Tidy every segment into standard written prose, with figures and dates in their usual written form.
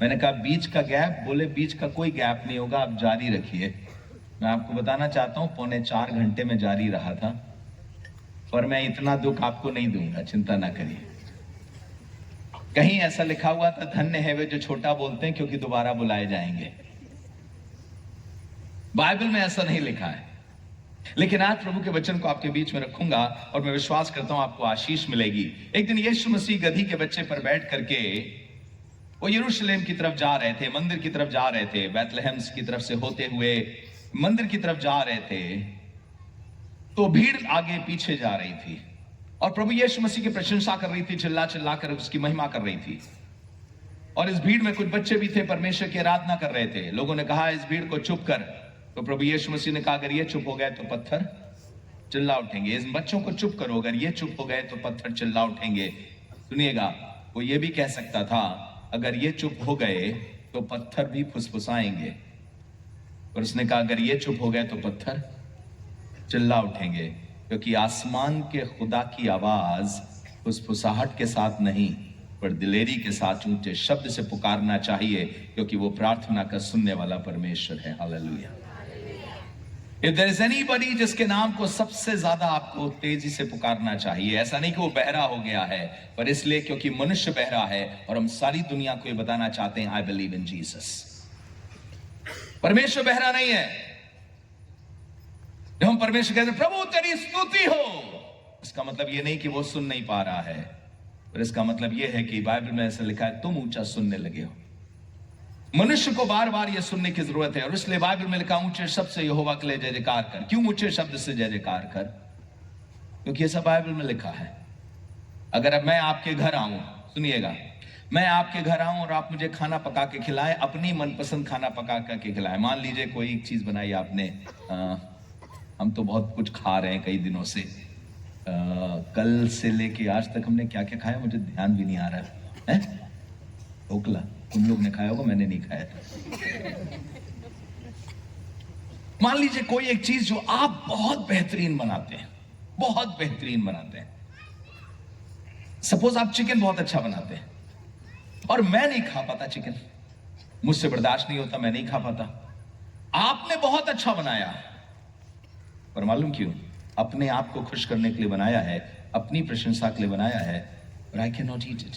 मैंने कहा बीच का गैप, बोले बीच का कोई गैप नहीं होगा, आप जारी रखिए। मैं आपको बताना चाहता हूं 3.25 घंटे में जारी रहा था, पर मैं इतना दुख आपको नहीं दूंगा, चिंता ना करिए। कहीं ऐसा लिखा हुआ था, धन्य है वे जो छोटा बोलते हैं क्योंकि दोबारा बुलाए जाएंगे। बाइबल में ऐसा नहीं लिखा है, लेकिन आज प्रभु के वचन को आपके बीच में रखूंगा और मैं विश्वास करता हूं आपको आशीष मिलेगी। एक दिन यीशु मसीह गधी के बच्चे पर बैठ करके वो यरूशलेम की तरफ जा रहे थे, मंदिर की तरफ जा रहे थे, बैतलहम की तरफ से होते हुए मंदिर की तरफ जा रहे थे। तो भीड़ आगे पीछे जा रही थी और प्रभु यीशु मसीह की प्रशंसा कर रही थी, चिल्ला चिल्ला कर उसकी महिमा कर रही थी। और इस भीड़ में कुछ बच्चे भी थे, परमेश्वर की आराधना कर रहे थे। लोगों ने कहा इस भीड़ को चुप कर, तो प्रभु यीशु मसीह ने कहा अगर ये चुप हो गए तो पत्थर चिल्ला उठेंगे। इस बच्चों को चुप करो, अगर ये चुप हो गए तो पत्थर चिल्ला उठेंगे। सुनिएगा, वो ये भी कह सकता था अगर ये चुप हो गए तो पत्थर भी फुसफुसाएंगे, और उसने कहा अगर ये चुप हो गए तो पत्थर चिल्ला उठेंगे, क्योंकि आसमान के खुदा की आवाज फुसफुसाहट के साथ नहीं पर दिलेरी के साथ ऊंचे शब्द से पुकारना चाहिए, क्योंकि वो प्रार्थना का सुनने वाला परमेश्वर है। Hallelujah. If there is anybody जिसके नाम को सबसे ज्यादा आपको तेजी से पुकारना चाहिए, ऐसा नहीं कि वो बहरा हो गया है, पर इसलिए क्योंकि मनुष्य बहरा है और हम सारी दुनिया को ये बताना चाहते हैं आई बिलीव इन जीसस। परमेश्वर बहरा नहीं है। जब हम परमेश्वर कहते हैं प्रभु तेरी स्तुति हो, इसका मतलब ये नहीं कि वो सुन नहीं पा रहा है, पर इसका मतलब ये है कि बाइबल में ऐसा लिखा है तुम ऊंचा सुनने लगे हो। मनुष्य को बार बार यह सुनने की जरूरत है, और इसलिए बाइबल में लिखा ऊंचे शब्द से यहोवा के लिए जय जयकार कर। क्यों ऊंचे शब्द से जय जयकार कर? क्योंकि ऐसा बाइबल में लिखा है। अगर अब मैं आपके घर आऊं, सुनिएगा, मैं आपके घर आऊं और आप मुझे खाना पका के खिलाएं, अपनी मनपसंद खाना पका के खिलाएं। मान लीजिए कोई एक चीज बनाई आपने, हम तो बहुत कुछ खा रहे हैं कई दिनों से, कल से लेके आज तक हमने क्या क्या खाया मुझे ध्यान भी नहीं आ रहा है। ढोकला तुम लोग ने खाया होगा, मैंने नहीं खाया था। मान लीजिए कोई एक चीज जो आप बहुत बेहतरीन बनाते हैं, बहुत बेहतरीन बनाते हैं। सपोज आप चिकन बहुत अच्छा बनाते हैं और मैं नहीं खा पाता चिकन, मुझसे बर्दाश्त नहीं होता, मैं नहीं खा पाता। आपने बहुत अच्छा बनाया, पर मालूम क्यों? अपने आप को खुश करने के लिए बनाया है, अपनी प्रशंसा के लिए बनाया है, और I can not eat it.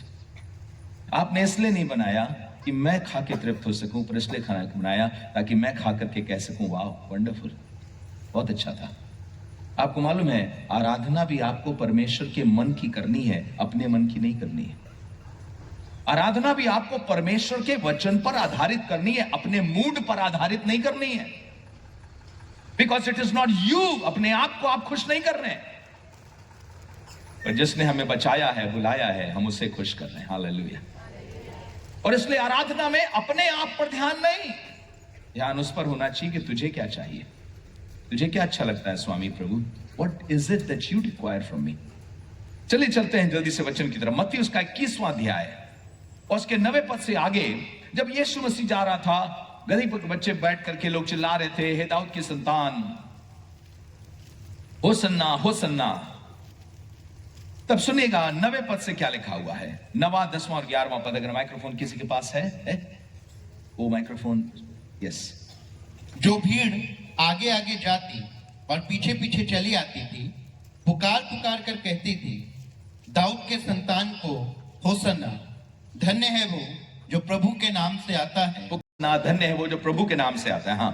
आपने इसलिए नहीं बनाया कि मैं खा के तृप्त हो सकूं, पर इसलिए खाना बनाया ताकि मैं खा करके कह सकूं वाह वंडरफुल, बहुत अच्छा था। आपको मालूम है आराधना भी आपको परमेश्वर के मन की करनी है, अपने मन की नहीं करनी है। आराधना भी आपको परमेश्वर के वचन पर आधारित करनी है, अपने मूड पर आधारित नहीं करनी है। Because it is not you, अपने आप को आप खुश नहीं कर रहे हैं, पर जिसने हमें बचाया है, बुलाया है, हम उसे खुश कर रहे हैं। हालेलुया। और इसलिए आराधना में अपने आप पर ध्यान नहीं, ध्यान उस पर होना चाहिए कि तुझे क्या चाहिए, तुझे क्या अच्छा लगता है स्वामी प्रभु, what is it that you require from me. चलिए चलते हैं जल्दी से वचन की तरफ। मत्ती उसका 21वां अध्याय और उसके 9वें पद से आगे, जब यीशु मसीह जा रहा था, गधी पर बच्चे बैठ करके लोग चिल्ला रहे थे, हे दाऊद की संतान, होसन्ना होसन्ना। तब सुनिएगा 9वें पद से क्या लिखा हुआ है, 9वां 10वां और 11वां पद। अगर माइक्रोफोन किसी के पास है? वो माइक्रोफोन, यस। जो भीड़ आगे आगे जाती और पीछे पीछे चली आती थी, पुकार पुकार कर कहती थी, दाऊद के संतान को होसन्ना, धन्य है वो जो प्रभु के नाम से आता है। ना, धन्य है वो जो प्रभु के नाम से आता है। हाँ,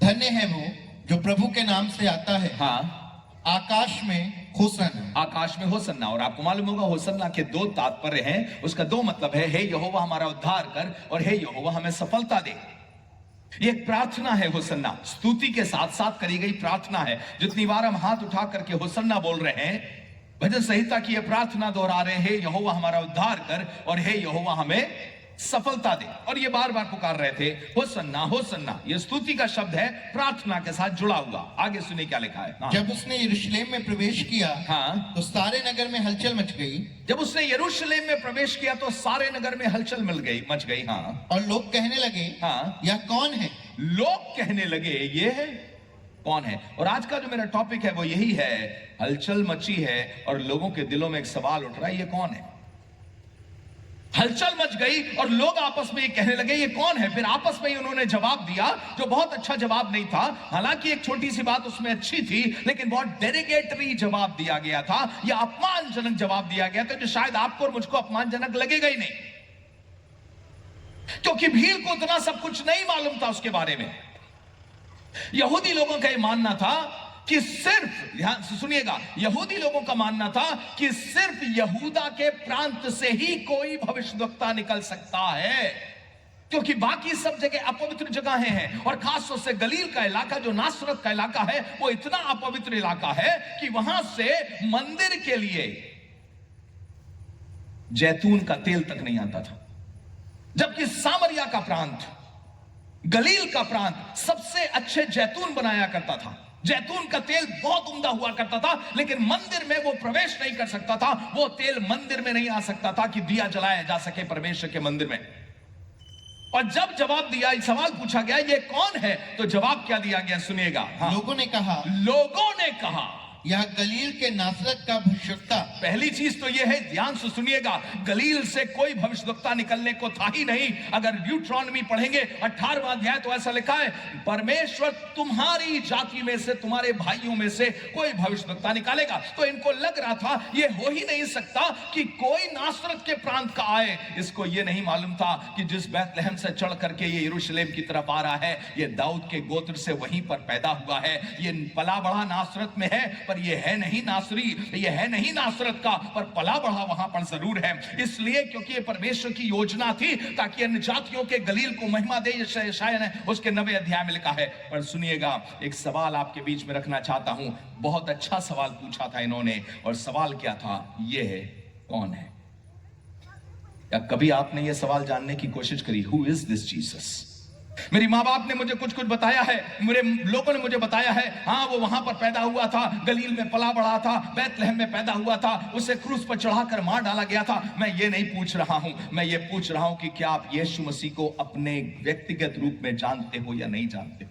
धन्य है वो जो प्रभु के नाम से आता है। हाँ, आकाश में होसन्ना, आकाश में होसन्ना। और आपको मालूम होगा होसन्ना के 2 तात्पर्य हैं। उसका 2 मतलब है, हे यहोवा हमारा उद्धार कर, और हे यहोवा हमें सफलता दे। ये एक प्रार्थना है होसन्ना, स्तुति के साथ साथ करी गई प्रार्थना है। जितनी बार हम हाथ उठा करके होसन्ना बोल रहे हैं, भजन संहिता की ये प्रार्थना दोहरा रहे हैं, हे यहोवा हमारा उद्धार कर और हे यहोवा हमें सफलता दे। और ये बार बार पुकार रहे थे होसन्ना होसन्ना। ये स्तुति का शब्द है, प्रार्थना के साथ जुड़ा हुआ। आगे सुनिए क्या लिखा है। जब उसने यरूशलेम में प्रवेश किया, हाँ, तो सारे नगर में हलचल मच गई। जब उसने यरूशलेम में प्रवेश किया तो सारे नगर में हलचल मच गई। हाँ, और लोग कहने लगे, हाँ, यह कौन है? लोग कहने लगे ये है, कौन है? और आज का जो मेरा टॉपिक है वो यही है, हलचल मची है और लोगों के दिलों में एक सवाल उठ रहा है, ये कौन है? हलचल मच गई और लोग आपस में ये कहने लगे ये कौन है। फिर आपस में ही उन्होंने जवाब दिया जो बहुत अच्छा जवाब नहीं था, हालांकि एक छोटी सी बात उसमें अच्छी थी, लेकिन बहुत डेरिगेटरी जवाब दिया गया था, या अपमानजनक जवाब दिया गया था, जो शायद आपको और मुझको अपमानजनक लगेगा ही नहीं, क्योंकि भीड़ को उतना सब कुछ नहीं मालूम था उसके बारे में। यहूदी लोगों का यह मानना था कि सिर्फ, ध्यान से सुनिएगा, यहूदी लोगों का मानना था कि सिर्फ यहूदा के प्रांत से ही कोई भविष्यद्वक्ता निकल सकता है, क्योंकि बाकी सब जगह अपवित्र जगहें हैं, और खासतौर से गलील का इलाका जो नासरत का इलाका है वो इतना अपवित्र इलाका है कि वहां से मंदिर के लिए जैतून का तेल तक नहीं आता था। जबकि सामरिया का प्रांत, गलील का प्रांत सबसे अच्छे जैतून बनाया करता था, जैतून का तेल बहुत उम्दा हुआ करता था, लेकिन मंदिर में वो प्रवेश नहीं कर सकता था, वो तेल मंदिर में नहीं आ सकता था कि दिया जलाया जा सके परमेश्वर के मंदिर में। और जब जवाब दिया, सवाल पूछा गया ये कौन है, तो जवाब क्या दिया गया सुनिएगा। हाँ, लोगों ने कहा यह गलील के नासरत का भविष्यवक्ता। पहली चीज तो यह है, ध्यान से सुनिएगा, गलील से कोई भविष्यवक्ता निकलने को था ही नहीं। अगर ड्यूट्रॉनमी पढ़ेंगे 18वां अध्याय तो ऐसा लिखा है, परमेश्वर तुम्हारी जाति में से, तुम्हारे भाइयों में से कोई भविष्यवक्ता निकालेगा। तो इनको लग रहा था यह हो ही नहीं सकता कि कोई नासरत के प्रांत का आए। इसको यह नहीं मालूम था कि जिस बैतलहम से चढ़ करके ये यरूशलेम की तरफ आ रहा है, ये दाऊद के गोत्र से वहीं पर पैदा हुआ है। ये पला बढ़ा नासरत में है, पर ये है नहीं नासरी, ये है नहीं नासरत का, पर पला बढ़ा वहां पर जरूर है। इसलिए क्योंकि ये परमेश्वर की योजना थी ताकि अन्य जातियों के गलील को महिमा दे, शायद है उसके 9वें अध्याय में लिखा है। पर सुनिएगा, एक सवाल आपके बीच में रखना चाहता हूं। बहुत अच्छा सवाल पूछा था इन्होंने, और सवाल क्या था? ये है, कौन है? क्या कभी आपने ये सवाल जानने की कोशिश करी, हु इज दिस जीसस? मेरी माँ बाप ने मुझे कुछ कुछ बताया है, मेरे लोगों ने मुझे बताया है, हाँ वो वहां पर पैदा हुआ था, गलील में पला बढ़ा था, बैतलहम में पैदा हुआ था, उसे क्रूस पर चढ़ाकर मार डाला गया था। मैं ये नहीं पूछ रहा हूं, मैं ये पूछ रहा हूं कि क्या आप यीशु मसीह को अपने व्यक्तिगत रूप में जानते हो या नहीं जानते?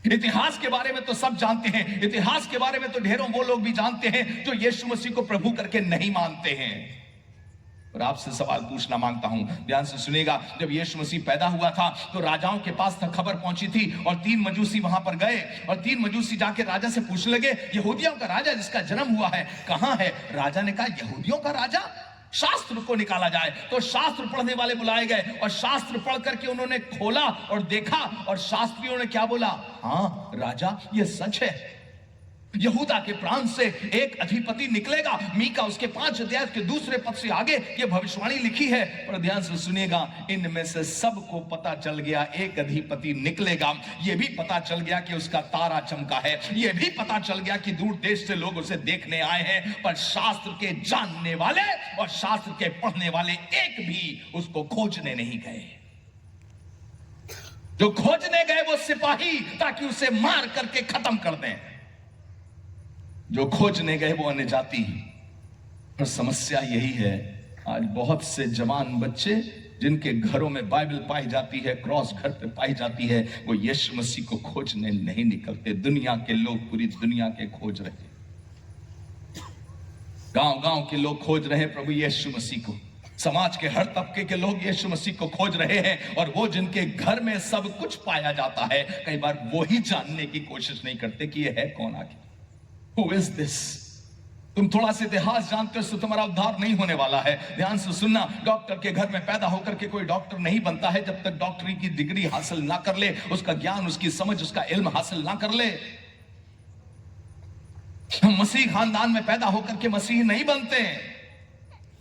इतिहास के बारे में तो सब जानते हैं, इतिहास के बारे में तो ढेरों वो लोग भी जानते हैं जो यीशु मसीह को प्रभु करके नहीं मानते हैं। और आपसे सवाल पूछना मांगता हूं, ध्यान से सुनिएगा। जब यीशु मसीह पैदा हुआ था तो राजाओं के पास तक खबर पहुंची थी, और 3 मजूसी वहां पर गए, और 3 मजूसी जाके राजा से पूछने लगे, यहूदियों का राजा जिसका जन्म हुआ है कहां है? राजा ने कहा, यहूदियों का राजा? शास्त्र को निकाला जाए। तो शास्त्र पढ़ने वाले बुलाए गए, और शास्त्र पढ़ करके उन्होंने खोला और देखा, और शास्त्रियों ने क्या बोला? हाँ राजा, ये सच है, यहूदा के प्रांत से एक अधिपति निकलेगा। मीका उसके 5 अध्याय के दूसरे पद से आगे ये भविष्यवाणी लिखी है। पर ध्यान से सुनिएगा, इनमें से सबको पता चल गया एक अधिपति निकलेगा। ये भी पता चल गया कि उसका तारा चमका है, ये भी पता चल गया कि दूर देश से लोग उसे देखने आए हैं। पर शास्त्र के जानने वाले और शास्त्र के पढ़ने वाले एक भी उसको खोजने नहीं गए। जो खोजने गए वो सिपाही, ताकि उसे मार करके खत्म कर दें। जो खोजने गए वो अन्य जाति। और समस्या यही है, आज बहुत से जवान बच्चे जिनके घरों में बाइबल पाई जाती है, क्रॉस घर पे पाई जाती है, वो यीशु मसीह को खोजने नहीं निकलते। दुनिया के लोग पूरी दुनिया के खोज रहे, गांव-गांव के लोग खोज रहे हैं प्रभु यीशु मसीह को। समाज के हर तबके के लोग यीशु मसीह को खोज रहे हैं, और वो जिनके घर में सब कुछ पाया जाता है, कई बार वो ही जानने की कोशिश नहीं करते कि ये है कौन आखिर। Who is this? तुम थोड़ा सा इतिहास जानते हो तो तुम्हारा उद्धार नहीं होने वाला है। ध्यान से सुनना, डॉक्टर के घर में पैदा होकर के कोई डॉक्टर नहीं बनता है जब तक डॉक्टरी की डिग्री हासिल ना कर ले, उसका ज्ञान, उसकी समझ, उसका इल्म हासिल ना कर ले। मसीह खानदान में पैदा होकर के मसीह नहीं बनते,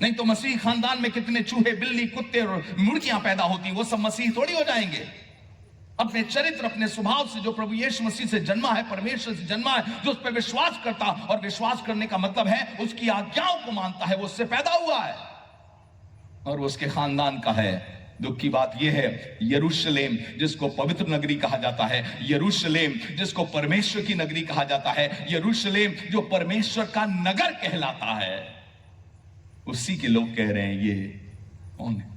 नहीं तो मसीह खानदान में कितने चूहे, बिल्ली, कुत्ते और मुर्गियां पैदा होती, वो सब मसीह थोड़ी हो जाएंगे। अपने चरित्र, अपने स्वभाव से जो प्रभु यीशु मसीह से जन्मा है, परमेश्वर से जन्मा है, जो उस पर विश्वास करता, और विश्वास करने का मतलब है उसकी आज्ञाओं को मानता है, वो उससे पैदा हुआ है और उसके खानदान का है। दुख की बात यह है, यरूशलेम जिसको पवित्र नगरी कहा जाता है, यरूशलेम जिसको परमेश्वर की नगरी कहा जाता है, यरूशलेम जो परमेश्वर का नगर कहलाता है, उसी के लोग कह रहे हैं ये कौन है?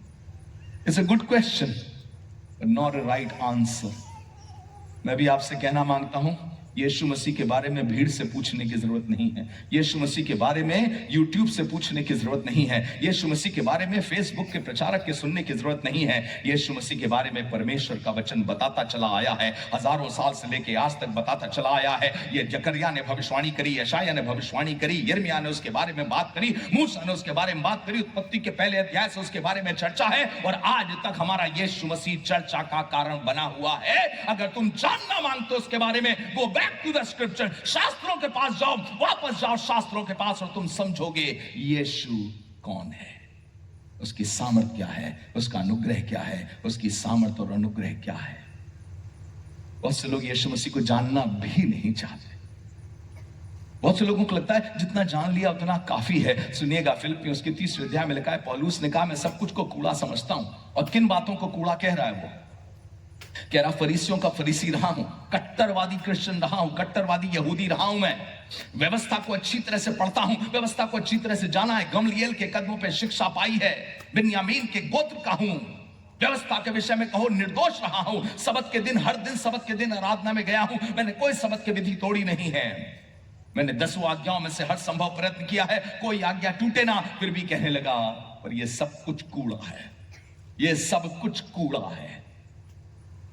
It's a good question, not a right answer. मैं भी आपसे कहना मांगता हूं, यीशु मसीह के बारे में भीड़ से पूछने की जरूरत नहीं है। यीशु मसीह के बारे में यूट्यूब से पूछने की जरूरत नहीं है। यीशु मसीह के बारे में फेसबुक के प्रचारक के सुनने की जरूरत नहीं है। यीशु मसीह के बारे में परमेश्वर का वचन बताता चला आया है, हजारों साल से लेके आज तक बताता चला आया है। ये जकरिया ने भविष्यवाणी करी, यशायाह ने भविष्यवाणी करी, यिर्मयाह ने उसके बारे में बात करी, मूसा ने उसके बारे में बात करी, उत्पत्ति के पहले अध्याय से उसके बारे में चर्चा है और आज तक हमारा यीशु मसीह चर्चा का कारण बना हुआ है। अगर तुम जानना मांगते हो उसके बारे में, go back to the scripture, शास्त्रों के पास जाओ, वापस जाओ शास्त्रों के पास और तुम समझोगे यीशु कौन है, उसकी सामर्थ क्या है, उसका अनुग्रह क्या है, उसकी सामर्थ और अनुग्रह क्या है। बहुत से लोग यीशु मसीह को जानना भी नहीं चाहते। बहुत से लोगों को लगता है जितना जान लिया उतना काफी है। सुनिएगा, फिलिप्पियों उसके 30वें अध्याय में लिखा है, पौलुस ने कहा मैं सब कुछ को कूड़ा समझता हूं। और किन बातों को कूड़ा कह रहा है वो? कह रहा फरीसियों का फरीसी रहा हूं, कट्टरवादी क्रिश्चियन रहा हूं, कट्टरवादी यहूदी रहा हूं। मैं व्यवस्था को अच्छी तरह से पढ़ता हूं, व्यवस्था को अच्छी तरह से जाना है, गमलीएल के कदमों पे शिक्षा पाई है, बिन्यामीन के गोत्र का हूं, व्यवस्था के विषय में कहो निर्दोष रहा हूं, सबत के दिन हर दिन सबत के दिन आराधना में गया हूं, मैंने कोई सबत की विधि तोड़ी नहीं है, मैंने 10 आज्ञाओं में से हर संभव प्रयत्न किया है, कोई आज्ञा टूटे ना। फिर भी कहने लगा पर ये सब कुछ कूड़ा है, ये सब कुछ कूड़ा है।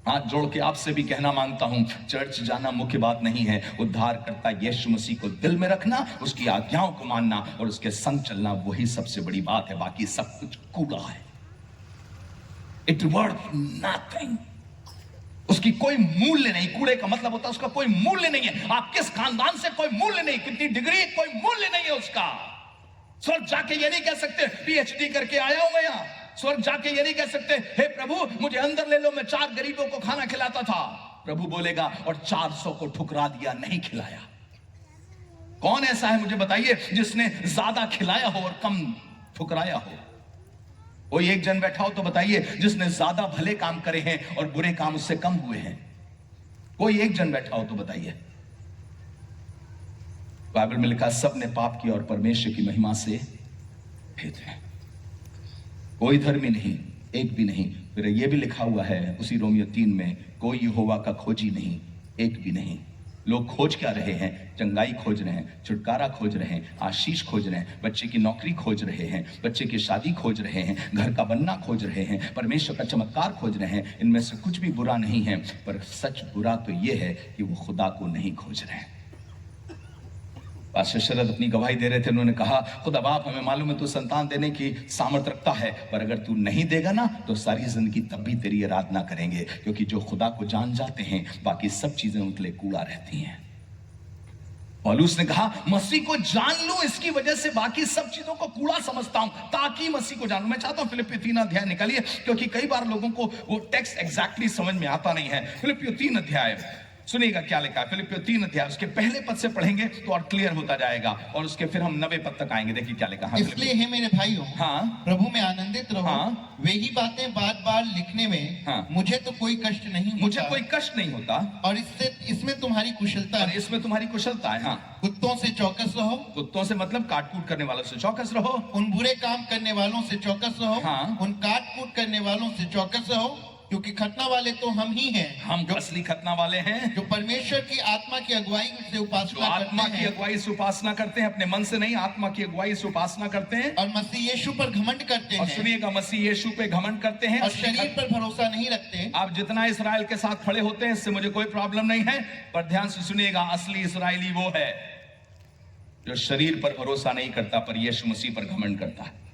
हाथ जोड़ के आपसे भी कहना मांगता हूं, चर्च जाना मुख्य बात नहीं है। उद्धारकर्ता यीशु मसीह को दिल में रखना, उसकी आज्ञाओं को मानना और उसके संग चलना, वही सबसे बड़ी बात है। बाकी सब कुछ कूड़ा है। It worth nothing. उसकी कोई मूल्य नहीं। कूड़े का मतलब होता है उसका कोई मूल्य नहीं है। आप किस खानदान से, कोई मूल्य नहीं, कितनी डिग्री, कोई मूल्य नहीं है उसका। स्वर्ग जाके ये नहीं कह सकते पीएचडी करके आया हूं मैं यहां। स्वर्ग जाके ये नहीं कह सकते हे प्रभु मुझे अंदर ले लो, मैं 4 गरीबों को खाना खिलाता था। प्रभु बोलेगा और 400 को ठुकरा दिया, नहीं खिलाया। कौन ऐसा है मुझे बताइए जिसने ज्यादा खिलाया हो और कम ठुकराया हो? कोई एक जन बैठा हो तो बताइए जिसने ज्यादा भले काम करे हैं और बुरे काम उससे कम हुए हैं। कोई एक जन बैठा हो तो बताइए। बाइबल में लिखा सब ने पाप किया और परमेश्वर की महिमा से भेद है। कोई धर्मी नहीं, एक भी नहीं। फिर यह भी लिखा हुआ है उसी रोमियो 3 में, कोई यहोवा का खोजी नहीं, एक भी नहीं। लोग खोज क्या रहे हैं? चंगाई खोज रहे हैं, छुटकारा खोज रहे हैं, आशीष खोज रहे हैं, बच्चे की नौकरी खोज रहे हैं, बच्चे की शादी खोज रहे हैं, घर का बनना खोज रहे हैं, परमेश्वर का चमत्कार खोज रहे हैं। इनमें से कुछ भी बुरा नहीं है, पर सच बुरा तो यह है कि वो खुदा को नहीं खोज रहे हैं। पास्टर शरद अपनी गवाही दे रहे थे, उन्होंने कहा खुदा बाप हमें मालूम है तू संतान देने की सामर्थ रखता है, पर अगर तू नहीं देगा ना तो सारी जिंदगी तब भी तेरी आराधना करेंगे, क्योंकि जो खुदा को जान जाते हैं बाकी सब चीजें उनके लिए कूड़ा रहती हैं। पौलुस ने कहा मसीह को जान लूं, इसकी वजह से बाकी सब चीजों को कूड़ा समझता हूं, ताकि मसीह को जानूं। मैं चाहता हूं फिलिप्पियों 3 अध्याय निकालिए, क्योंकि कई बार लोगों को वो टेक्स्ट एग्जैक्टली समझ में आता नहीं है। फिलिप्पियों 3 अध्याय सुनिएगा क्या लिखा है। फिलिप्पियों 3 अध्याय उसके पहले पद से पढ़ेंगे तो और क्लियर होता जाएगा, और उसके फिर हम 90 पद तक आएंगे। देखिए क्या लिखा है। इसलिए हे मेरे भाइयों, हाँ, प्रभु में आनंदित रहो। हाँ, वे ही बातें बार-बार लिखने में हाँ, मुझे तो कोई कष्ट नहीं होता, मुझे कोई कष्ट नहीं होता, और इसमें तुम्हारी कुशलता है। इसमें तुम्हारी कुशलता है। हाँ, कुत्तों से चौकस रहो। कुत्तों से मतलब काट कूट करने वालों से चौकस रहो। उन बुरे काम करने वालों से चौकस रहो। हाँ, उन काट कूट करने वालों से चौकस रहो, क्योंकि खतना वाले तो हम ही हैं। हम असली खतना वाले हैं जो परमेश्वर की आत्मा की अगुवाई से उपासना आत्मा करते की हैं, अगुवाई से उपासना करते हैं, अपने मन से नहीं, आत्मा की अगुवाई से उपासना करते हैं, और मसीह यीशु पर घमंड करते और हैं। सुनिएगा मसीह यीशु पे घमंड करते हैं, और शरीर पर भरोसा नहीं रखते। आप जितना इस्राएल के साथ खड़े होते हैं इससे मुझे कोई प्रॉब्लम नहीं है, पर ध्यान से सुनिएगा असली इस्राएली वो है जो शरीर पर भरोसा नहीं करता पर यीशु मसीह पर घमंड करता है।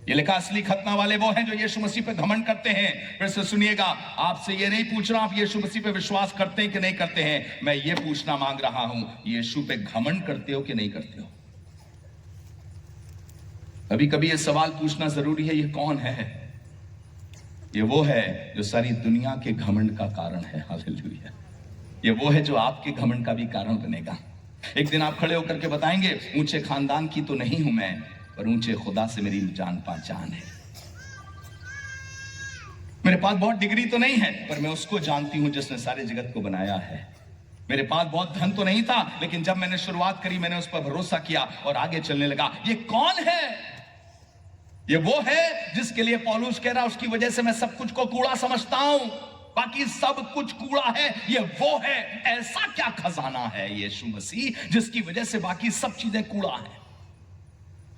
ये लिखा असली खतना वाले वो हैं जो यीशु मसीह पे घमंड करते हैं। फिर से सुनिएगा, आपसे ये नहीं पूछ रहा आप यीशु मसीह पे विश्वास करते हैं कि नहीं करते हैं, मैं ये पूछना मांग रहा हूं यीशु पे घमंड करते हो कि नहीं करते हो। कभी कभी ये सवाल पूछना जरूरी है, ये कौन है? ये वो है जो सारी दुनिया के घमंड का कारण है। हालेलुया। ये वो है जो आपके घमंड का भी कारण बनेगा। एक दिन आप खड़े होकर के बताएंगे ऊंचे खानदान की तो नहीं हूं मैं, पर ऊंचे खुदा से मेरी जान पहचान है। मेरे पास बहुत डिग्री तो नहीं है, पर मैं उसको जानती हूं जिसने सारे जगत को बनाया है। मेरे पास बहुत धन तो नहीं था, लेकिन जब मैंने शुरुआत करी मैंने उस पर भरोसा किया और आगे चलने लगा। ये कौन है? ये वो है जिसके लिए पौलुस कह रहा उसकी वजह से मैं सब कुछ को कूड़ा समझता हूं, बाकी सब कुछ कूड़ा है। ये वो है, ऐसा क्या खजाना है यीशु मसीह जिसकी वजह से बाकी सब चीजें कूड़ा है।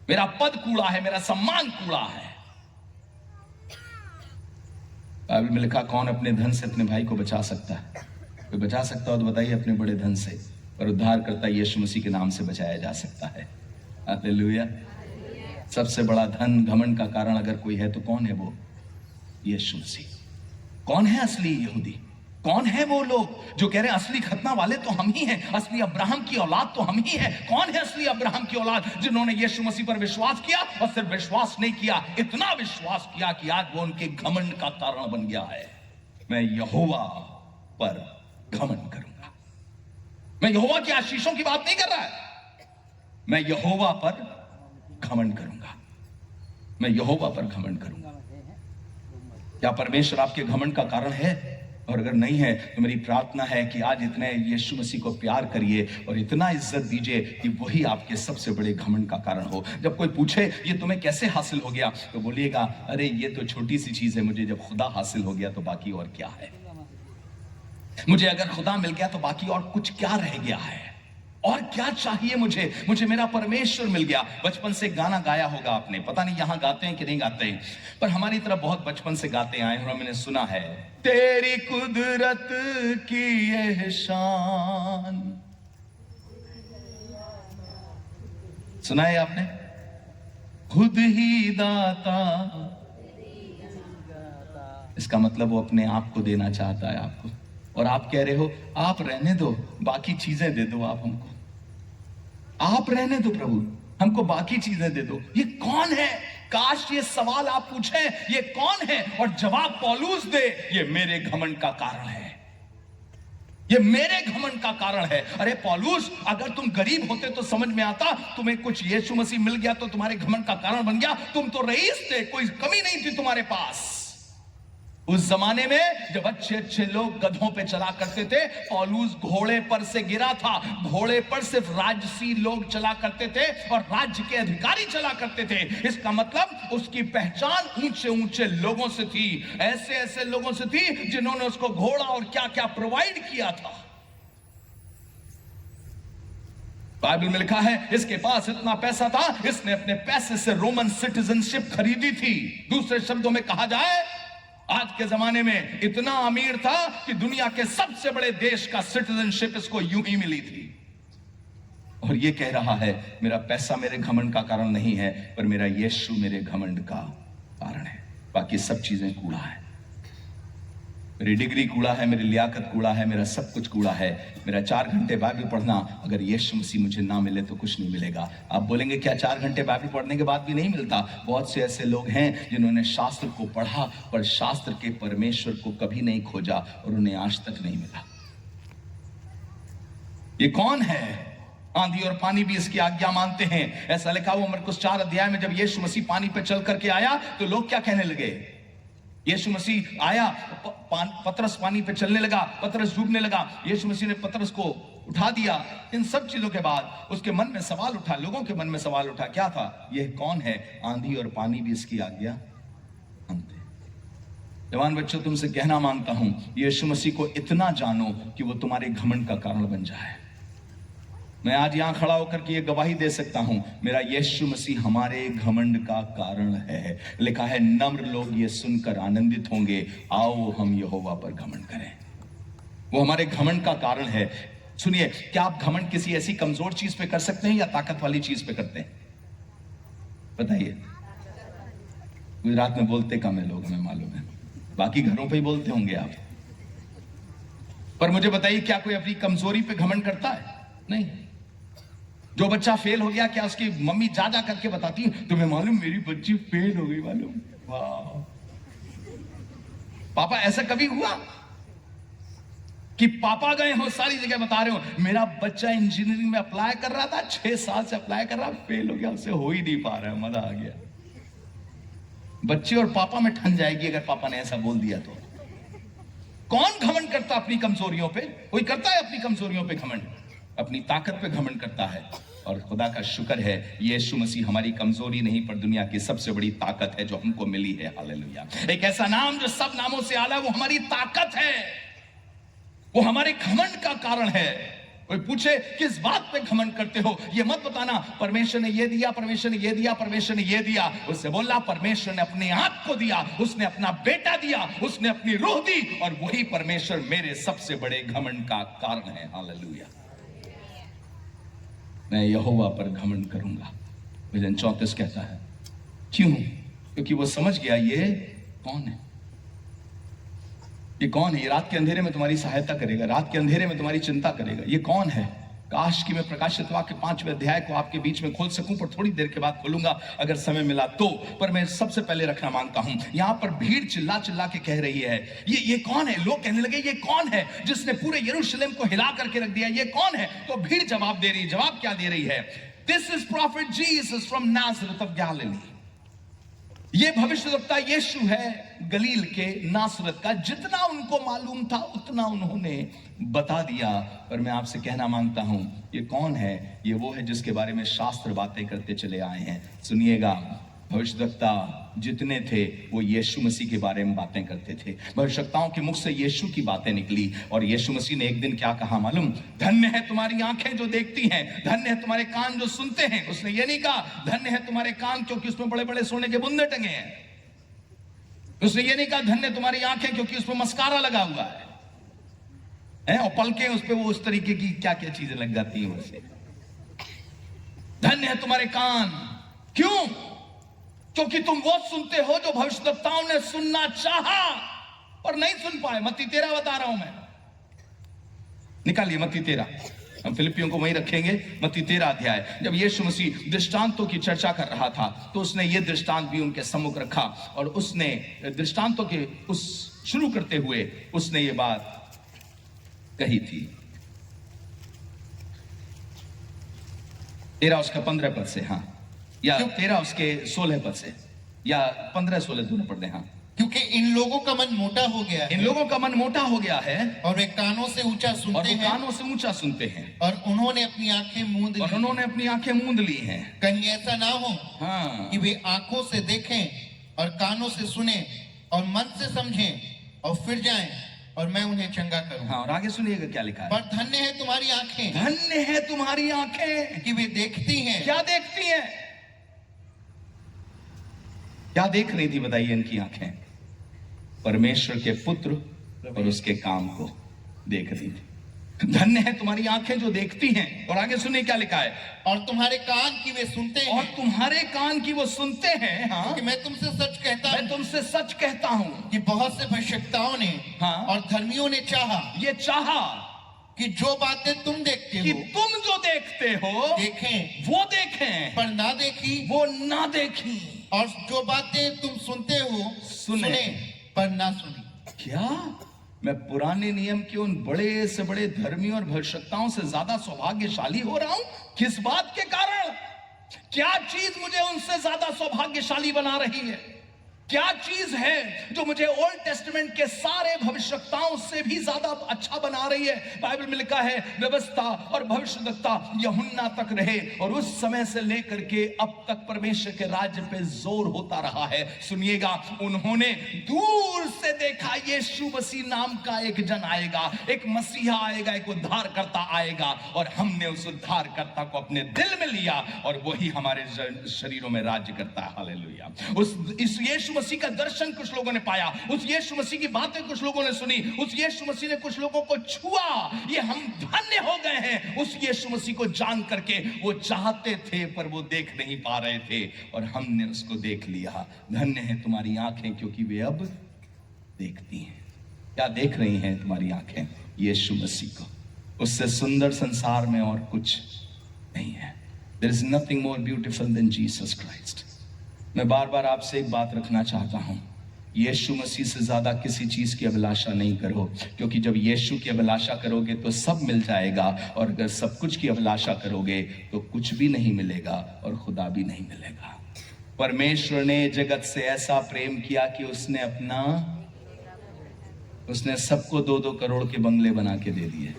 मेरा पद कूड़ा है, मेरा सम्मान कूड़ा है। बाइबल में लिखा, कौन अपने धन से अपने भाई को बचा सकता है? कोई बचा सकता हो तो बताइए अपने बड़े धन से, पर उद्धार करता यीशु मसीह के नाम से बचाया जा सकता है। हालेलुया। सबसे बड़ा धन घमंड का कारण अगर कोई है तो कौन है वो? यीशु मसीह। कौन है असली यहूदी? कौन है वो लोग जो कह रहे हैं असली खतना वाले तो हम ही हैं, असली अब्राहम की औलाद तो हम ही हैं? कौन है असली अब्राहम की औलाद जिन्होंने यीशु मसीह पर विश्वास किया, और सिर्फ विश्वास नहीं किया, इतना विश्वास किया कि आज वो उनके घमंड का कारण बन गया है। मैं यहोवा पर घमंड करूंगा। मैं यहोवा की आशीषों की बात नहीं कर रहा है, मैं यहोवा पर घमंड करूंगा। मैं यहोवा पर घमंड करूंगा। क्या परमेश्वर आपके घमंड का कारण है? और अगर नहीं है तो मेरी प्रार्थना है कि आज इतने यीशु मसीह को प्यार करिए और इतना इज्जत दीजिए कि वही आपके सबसे बड़े घमंड का कारण हो। जब कोई पूछे ये तुम्हें कैसे हासिल हो गया, तो बोलिएगा, अरे ये तो छोटी सी चीज है, मुझे जब खुदा हासिल हो गया तो बाकी और क्या है। मुझे अगर खुदा मिल गया तो बाकी और कुछ क्या रह गया है, और क्या चाहिए मुझे? मुझे मेरा परमेश्वर मिल गया। बचपन से गाना गाया होगा आपने, पता नहीं यहां गाते हैं कि नहीं गाते हैं, पर हमारी तरफ बहुत बचपन से गाते आए और हमने सुना है, तेरी कुदरत की यह शान। सुना है आपने? खुद ही दाता। इसका मतलब वो अपने आप को देना चाहता है आपको, और आप कह रहे हो आप रहने दो, बाकी चीजें दे दो आप हमको। आप रहने दो प्रभु, हमको बाकी चीजें दे दो। ये कौन है? काश ये सवाल आप पूछें, ये कौन है, और जवाब पौलुस दे, ये मेरे घमंड का कारण है। ये मेरे घमंड का कारण है। अरे पौलुस, अगर तुम गरीब होते तो समझ में आता, तुम्हें कुछ यीशु मसीह मिल गया तो तुम्हारे घमंड का कारण बन गया। तुम तो रईस थे, कोई कमी नहीं थी तुम्हारे पास। उस जमाने में जब अच्छे अच्छे लोग गधों पे चला करते थे, पौलुस घोड़े पर से गिरा था। घोड़े पर सिर्फ राजसी लोग चला करते थे और राज्य के अधिकारी चला करते थे। इसका मतलब उसकी पहचान ऊंचे ऊंचे लोगों से थी, ऐसे ऐसे लोगों से थी जिन्होंने उसको घोड़ा और क्या क्या प्रोवाइड किया था। बाइबल में लिखा है, इसके पास इतना पैसा था, इसने अपने पैसे से रोमन सिटीजनशिप खरीदी थी। दूसरे शब्दों में कहा जाए, आज के जमाने में इतना अमीर था कि दुनिया के सबसे बड़े देश का सिटीजनशिप इसको यूं ही मिली थी। और ये कह रहा है, मेरा पैसा मेरे घमंड का कारण नहीं है, पर मेरा यीशु मेरे घमंड का कारण है। बाकी सब चीजें कूड़ा है। मेरी डिग्री कूड़ा है, मेरी लियाकत कूड़ा है, मेरा सब कुछ कूड़ा है। मेरा 4 घंटे बाइबल पढ़ना, अगर यीशु मसीह मुझे ना मिले तो कुछ नहीं मिलेगा। आप बोलेंगे क्या 4 घंटे बाइबल पढ़ने के बाद भी नहीं मिलता? बहुत से ऐसे लोग हैं जिन्होंने शास्त्र को पढ़ा, पर शास्त्र के परमेश्वर को कभी नहीं खोजा और उन्हें आज तक नहीं मिला। ये कौन है? आंधी और पानी भी इसकी आज्ञा मानते हैं। ऐसा लिखा हुआ मरकुस 4 अध्याय में, जब यीशु मसीह पानी पे चल करके आया तो लोग क्या कहने लगे? यीशु मसीह आया, पतरस पानी पे चलने लगा, पतरस डूबने लगा, यीशु मसीह ने पतरस को उठा दिया। इन सब चीजों के बाद उसके मन में सवाल उठा, लोगों के मन में सवाल उठा, क्या था? यह कौन है? आंधी और पानी भी इसकी आज्ञा मानते हैं। जवान बच्चों, तुमसे कहना मांगता हूं, यीशु मसीह को इतना जानो कि वो तुम्हारे घमंड का कारण बन जाए। मैं आज यहां खड़ा होकर के ये गवाही दे सकता हूं, मेरा यीशु मसीह हमारे घमंड का कारण है। लिखा है, नम्र लोग ये सुनकर आनंदित होंगे, आओ हम यहोवा पर घमंड करें। वो हमारे घमंड का कारण है। सुनिए, क्या आप घमंड किसी ऐसी कमजोर चीज पे कर सकते हैं या ताकत वाली चीज पे करते हैं? बताइए। गुजरात में बोलते कम है लोग, हमें मालूम है, बाकी घरों पे ही बोलते होंगे आप। पर मुझे बताइए, क्या कोई अपनी कमजोरी पे घमंड करता है? नहीं। जो बच्चा फेल हो गया, क्या उसकी मम्मी जा जा करके बताती है, तुम्हें मालूम मेरी बच्ची फेल हो गई, मालूम? वाह पापा, ऐसा कभी हुआ कि पापा गए हो सारी जगह बता रहे हो, मेरा बच्चा इंजीनियरिंग में अप्लाई कर रहा था, 6 साल से अप्लाई कर रहा, फेल हो गया, उससे हो ही नहीं पा रहा है। मजा आ गया। बच्चे और पापा में ठन जाएगी अगर पापा ने ऐसा बोल दिया तो। कौन घमंड करता अपनी कमजोरियों पे? कोई करता है अपनी कमजोरियों पे घमंड? अपनी ताकत पे घमंड करता है। और खुदा का शुक्र है यीशु मसीह हमारी कमजोरी नहीं पर दुनिया की सबसे बड़ी ताकत है जो हमको मिली है। हालेलुया। एक ऐसा नाम जो सब नामों से आला, वो हमारी ताकत है, वो हमारे घमंड का कारण है। कोई पूछे किस बात पे घमंड करते हो, ये मत बताना परमेश्वर ने ये दिया, परमेश्वर ने ये दिया, परमेश्वर ने ये दिया। उससे बोला परमेश्वर ने अपने आप को दिया, उसने अपना बेटा दिया, उसने अपनी रूह दी, और वही परमेश्वर मेरे सबसे बड़े घमंड का कारण है। हालेलुया। मैं यहोवा पर घमंड करूंगा। भजन 34 कहता है। क्यों? क्योंकि वो समझ गया ये कौन है, ये कौन है। ये रात के अंधेरे में तुम्हारी सहायता करेगा, रात के अंधेरे में तुम्हारी चिंता करेगा। ये कौन है? काश कि मैं प्रकाशित वाक्य 5वें अध्याय को आपके बीच में खोल सकूं, पर थोड़ी देर के बाद खोलूंगा अगर समय मिला तो। पर मैं सबसे पहले रखना मांगता हूं, यहां पर भीड़ चिल्ला चिल्ला के कह रही है ये कौन है। लोग कहने लगे ये कौन है जिसने पूरे यरूशलेम को हिला करके रख दिया, ये कौन है। तो भीड़ जवाब दे रही है। जवाब क्या दे रही है? This is prophet Jesus from Nazareth of Galilee. ये भविष्यवक्ता यीशु है गलील के नासरत का। जितना उनको मालूम था उतना उन्होंने बता दिया। पर मैं आपसे कहना मांगता हूं, ये कौन है? ये वो है जिसके बारे में शास्त्र बातें करते चले आए हैं। सुनिएगा, भविष्यवक्ता जितने थे वो यीशु मसीह के बारे में बातें करते थे। भविष्यवक्ताओं के मुख से यीशु की बातें निकली, और यीशु मसीह ने एक दिन क्या कहा मालूम? धन्य है तुम्हारी आंखें जो देखती हैं, धन्य है तुम्हारे कान जो सुनते हैं। उसने ये नहीं कहा धन्य है तुम्हारे कान क्योंकि उसमें बड़े बड़े सोने के बुंदे टंगे हैं। उसने ये नहीं कहा धन्य है तुम्हारी आंखें क्योंकि उसमें मस्कारा लगा हुआ है, और पलकें उस पर वो उस तरीके की क्या क्या चीजें लग जाती हैं उससे। धन्य है तुम्हारे कान, क्यों? क्योंकि तुम वो सुनते हो जो भविष्यवक्ताओं ने सुनना चाहा और नहीं सुन पाए। मत्ती 13 बता रहा हूं मैं, निकालिए मत्ती 13। हम फिलिपियों को वहीं रखेंगे। मत्ती 13 अध्याय। जब यीशु मसीह दृष्टांतों की चर्चा कर रहा था तो उसने ये दृष्टांत भी उनके सम्मुख रखा, और उसने दृष्टांतों के उस शुरू करते हुए उसने ये बात कही थी। 13 उसका 15 पद से, हाँ, या 13 उसके 16 पद से, या 15-16 दोनों पढ़ दें। हाँ, क्योंकि इन लोगों का मन मोटा हो गया है, इन लोगों का मन मोटा हो गया है, और वे कानों से ऊंचा सुनते हैं, कानों से ऊंचा सुनते हैं, और उन्होंने अपनी आंखें मूंद ली, और उन्होंने अपनी आंखें मूंद ली हैं। कहीं ऐसा ना हो हाँ, कि वे आंखों से देखें और कानों से सुने और मन से समझें और फिर जाएं और मैं उन्हें चंगा करूं। हाँ, और आगे सुनिएगा क्या लिखा है। पर धन्य है तुम्हारी आंखें, धन्य है तुम्हारी आंखें कि वे देखती हैं। क्या देखती हैं? क्या देख रही थी बताइए इनकी आंखें? परमेश्वर के पुत्र और उसके काम को देख रही थी। धन्य है तुम्हारी आंखें जो देखती हैं। और आगे सुनिए क्या लिखा है। और तुम्हारे कान की वे सुनते हैं, और तुम्हारे कान की वो सुनते हैं। हाँ, कि मैं तुमसे सच कहता मैं हूं तुमसे सच कहता हूं कि बहुत से भविष्यवक्ताओं ने हाँ, और धर्मियों ने चाहा ये चाहा कि जो बातें तुम देखते कि हो तुम जो देखते हो देखें, वो देखें, पर ना देखी, वो ना देखी, और जो बातें तुम सुनते हो सुने पर ना सुनी। क्या मैं पुराने नियम के उन बड़े से बड़े धर्मी और भविष्यवक्ताओं से ज्यादा सौभाग्यशाली हो रहा हूं? किस बात के कारण? क्या चीज मुझे उनसे ज्यादा सौभाग्यशाली बना रही है? क्या चीज है जो मुझे ओल्ड टेस्टामेंट के सारे भविष्यवक्ताओं से भी ज्यादा अच्छा बना रही है? बाइबल में लिखा है व्यवस्था और भविष्यवक्ता यूहन्ना तक रहे, और उस समय से लेकर के अब तक परमेश्वर के राज्य पे जोर होता रहा है। सुनिएगा, उन्होंने दूर से देखा यीशु मसीह नाम का एक जन आएगा, एक मसीहा आएगा, एक उद्धारकर्ता आएगा, और हमने उस उद्धारकर्ता को अपने दिल में लिया और वही हमारे शरीरों में राज्य करता है। हालेलुया। इस यीशु मसीह का दर्शन कुछ लोगों ने पाया, उस यीशु मसीह की बातें कुछ लोगों ने सुनी, उस यीशु मसीह ने कुछ लोगों को छुआ। ये हम धन्य हो गए हैं उस यीशु मसीह को जान करके। वो चाहते थे पर वो देख नहीं पा रहे थे, और हमने उसको देख लिया। धन्य है तुम्हारी आंखें क्योंकि वे अब देखती हैं। क्या देख रही हैं तुम्हारी आंखें? यीशु मसीह को। उससे सुंदर संसार में और कुछ नहीं है। There is nothing more beautiful than Jesus Christ. मैं बार बार आपसे एक बात रखना चाहता हूं, यीशु मसीह से ज्यादा किसी चीज की अभिलाषा नहीं करो, क्योंकि जब यीशु की अभिलाषा करोगे तो सब मिल जाएगा, और अगर सब कुछ की अभिलाषा करोगे तो कुछ भी नहीं मिलेगा और खुदा भी नहीं मिलेगा। परमेश्वर ने जगत से ऐसा प्रेम किया कि उसने सबको 2-2 करोड़ के बंगले बना के दे दिए।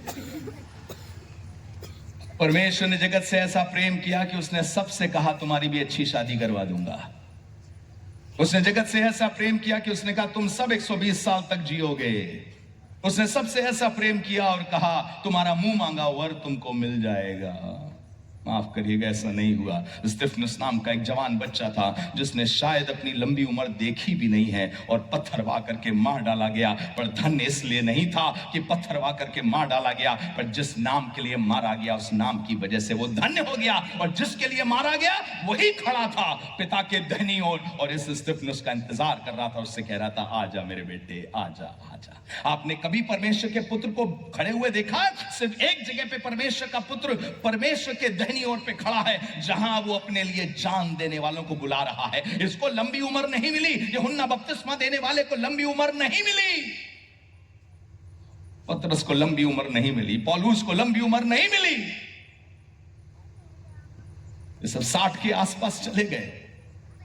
परमेश्वर ने जगत से ऐसा प्रेम किया कि उसने सबसे कहा तुम्हारी भी अच्छी शादी करवा दूंगा। उसने जगत से ऐसा प्रेम किया कि उसने कहा तुम सब 120 साल तक जियोगे। उसने सबसे ऐसा प्रेम किया और कहा तुम्हारा मुंह मांगा वर तुमको मिल जाएगा। माफ करिएगा, ऐसा नहीं हुआ। स्तिफनुस नाम का एक जवान बच्चा था जिसने शायद अपनी लंबी उम्र देखी भी नहीं है और पत्थर वा करके मार डाला गया। पर धन्य इसलिए नहीं था कि पत्थर वा करके मार डाला गया, पर जिस नाम के लिए मारा गया उस नाम की वजह से वो धन्य हो गया। और जिसके लिए मारा गया वही खड़ा था पिता के दाहिनी ओर और इस स्तिफनुस का इंतजार कर रहा था। उससे कह रहा था आजा मेरे बेटे, आजा आजा। आपने कभी परमेश्वर के पुत्र को खड़े हुए देखा? सिर्फ एक जगह पे परमेश्वर का पुत्र परमेश्वर के दाहिनी ओर पे खड़ा है जहां वो अपने लिए जान देने वालों को बुला रहा है। इसको लंबी उम्र नहीं मिली, यूहन्ना बपतिस्मा देने वाले को लंबी उम्र नहीं मिली, पतरस को लंबी उम्र नहीं मिली, पौलुस को लंबी उम्र नहीं मिली। ये सब 60 के आसपास चले गए,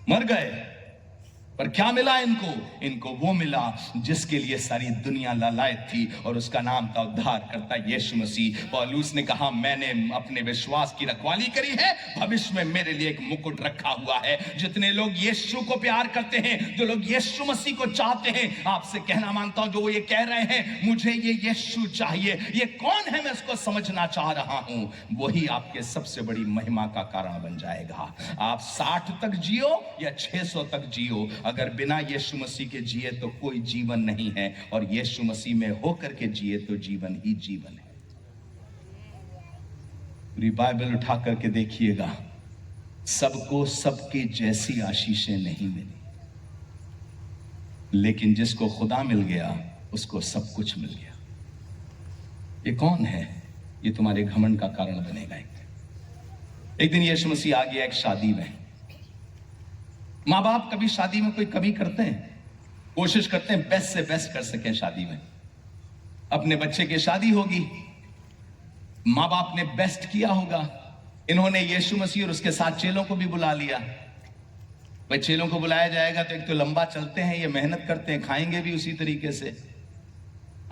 मर गए। पर क्या मिला इनको? इनको वो मिला जिसके लिए सारी दुनिया लालायत थी और उसका नाम था उद्धारकर्ता यीशु मसीह। पौलुस ने कहा मैंने अपने विश्वास की रखवाली करी है, भविष्य में मेरे लिए एक मुकुट रखा हुआ है। जितने लोग यीशु को प्यार करते हैं, जो लोग यीशु मसीह को चाहते हैं, आपसे कहना मांगता हूं जो वो ये कह रहे हैं मुझे ये यीशु चाहिए, ये कौन है मैं उसको समझना चाह रहा हूं, वही आपके सबसे बड़ी महिमा का कारण बन जाएगा। आप 60 तक जियो या 600 तक जियो, अगर बिना यीशु मसीह के जिए तो कोई जीवन नहीं है, और यीशु मसीह में होकर के जिए तो जीवन ही जीवन है। पूरी बाइबल उठा करके देखिएगा, सबको सबके जैसी आशीषें नहीं मिली, लेकिन जिसको खुदा मिल गया उसको सब कुछ मिल गया। ये कौन है? ये तुम्हारे घमंड का कारण बनेगा। एक दिन यीशु मसीह आ गया एक शादी में। माँ बाप कभी शादी में कोई कमी करते हैं? कोशिश करते हैं बेस्ट से बेस्ट कर सकें शादी में। अपने बच्चे की शादी होगी, माँ बाप ने बेस्ट किया होगा। इन्होंने यीशु मसीह और उसके साथ चेलों को भी बुला लिया। भाई चेलों को बुलाया जाएगा तो एक तो लंबा चलते हैं, ये मेहनत करते हैं, खाएंगे भी उसी तरीके से।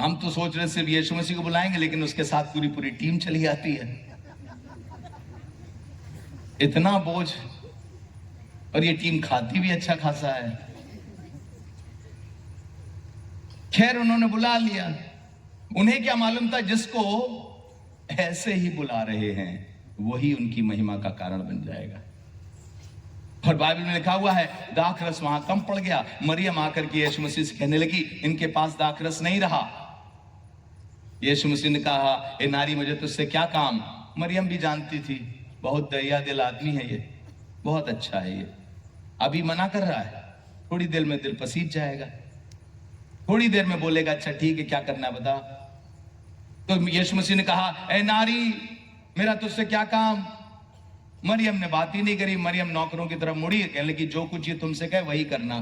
हम तो सोच रहे सिर्फ यीशु मसीह को बुलाएंगे, लेकिन उसके साथ पूरी पूरी टीम चली आती है। इतना बोझ, और ये टीम खाती भी अच्छा खासा है। खैर उन्होंने बुला लिया। उन्हें क्या मालूम था जिसको ऐसे ही बुला रहे हैं वही उनकी महिमा का कारण बन जाएगा। और बाइबल में लिखा हुआ है दाखरस वहां कम पड़ गया। मरियम आकर के यीशु मसीह से कहने लगी इनके पास दाखरस नहीं रहा। यीशु मसीह ने कहा ए नारी मुझे तुझसे क्या काम? मरियम भी जानती थी बहुत दया दिल आदमी है ये, बहुत अच्छा है ये। अभी मना कर रहा है, थोड़ी देर में दिल पसीज जाएगा, थोड़ी देर में बोलेगा अच्छा ठीक है क्या करना है बता। तो यीशु मसीह ने कहा ए नारी मेरा तुझसे क्या काम? मरियम ने बात ही नहीं करी। मरियम नौकरों की तरफ मुड़ी, कहने लगी जो कुछ ये तुमसे कहे वही करना।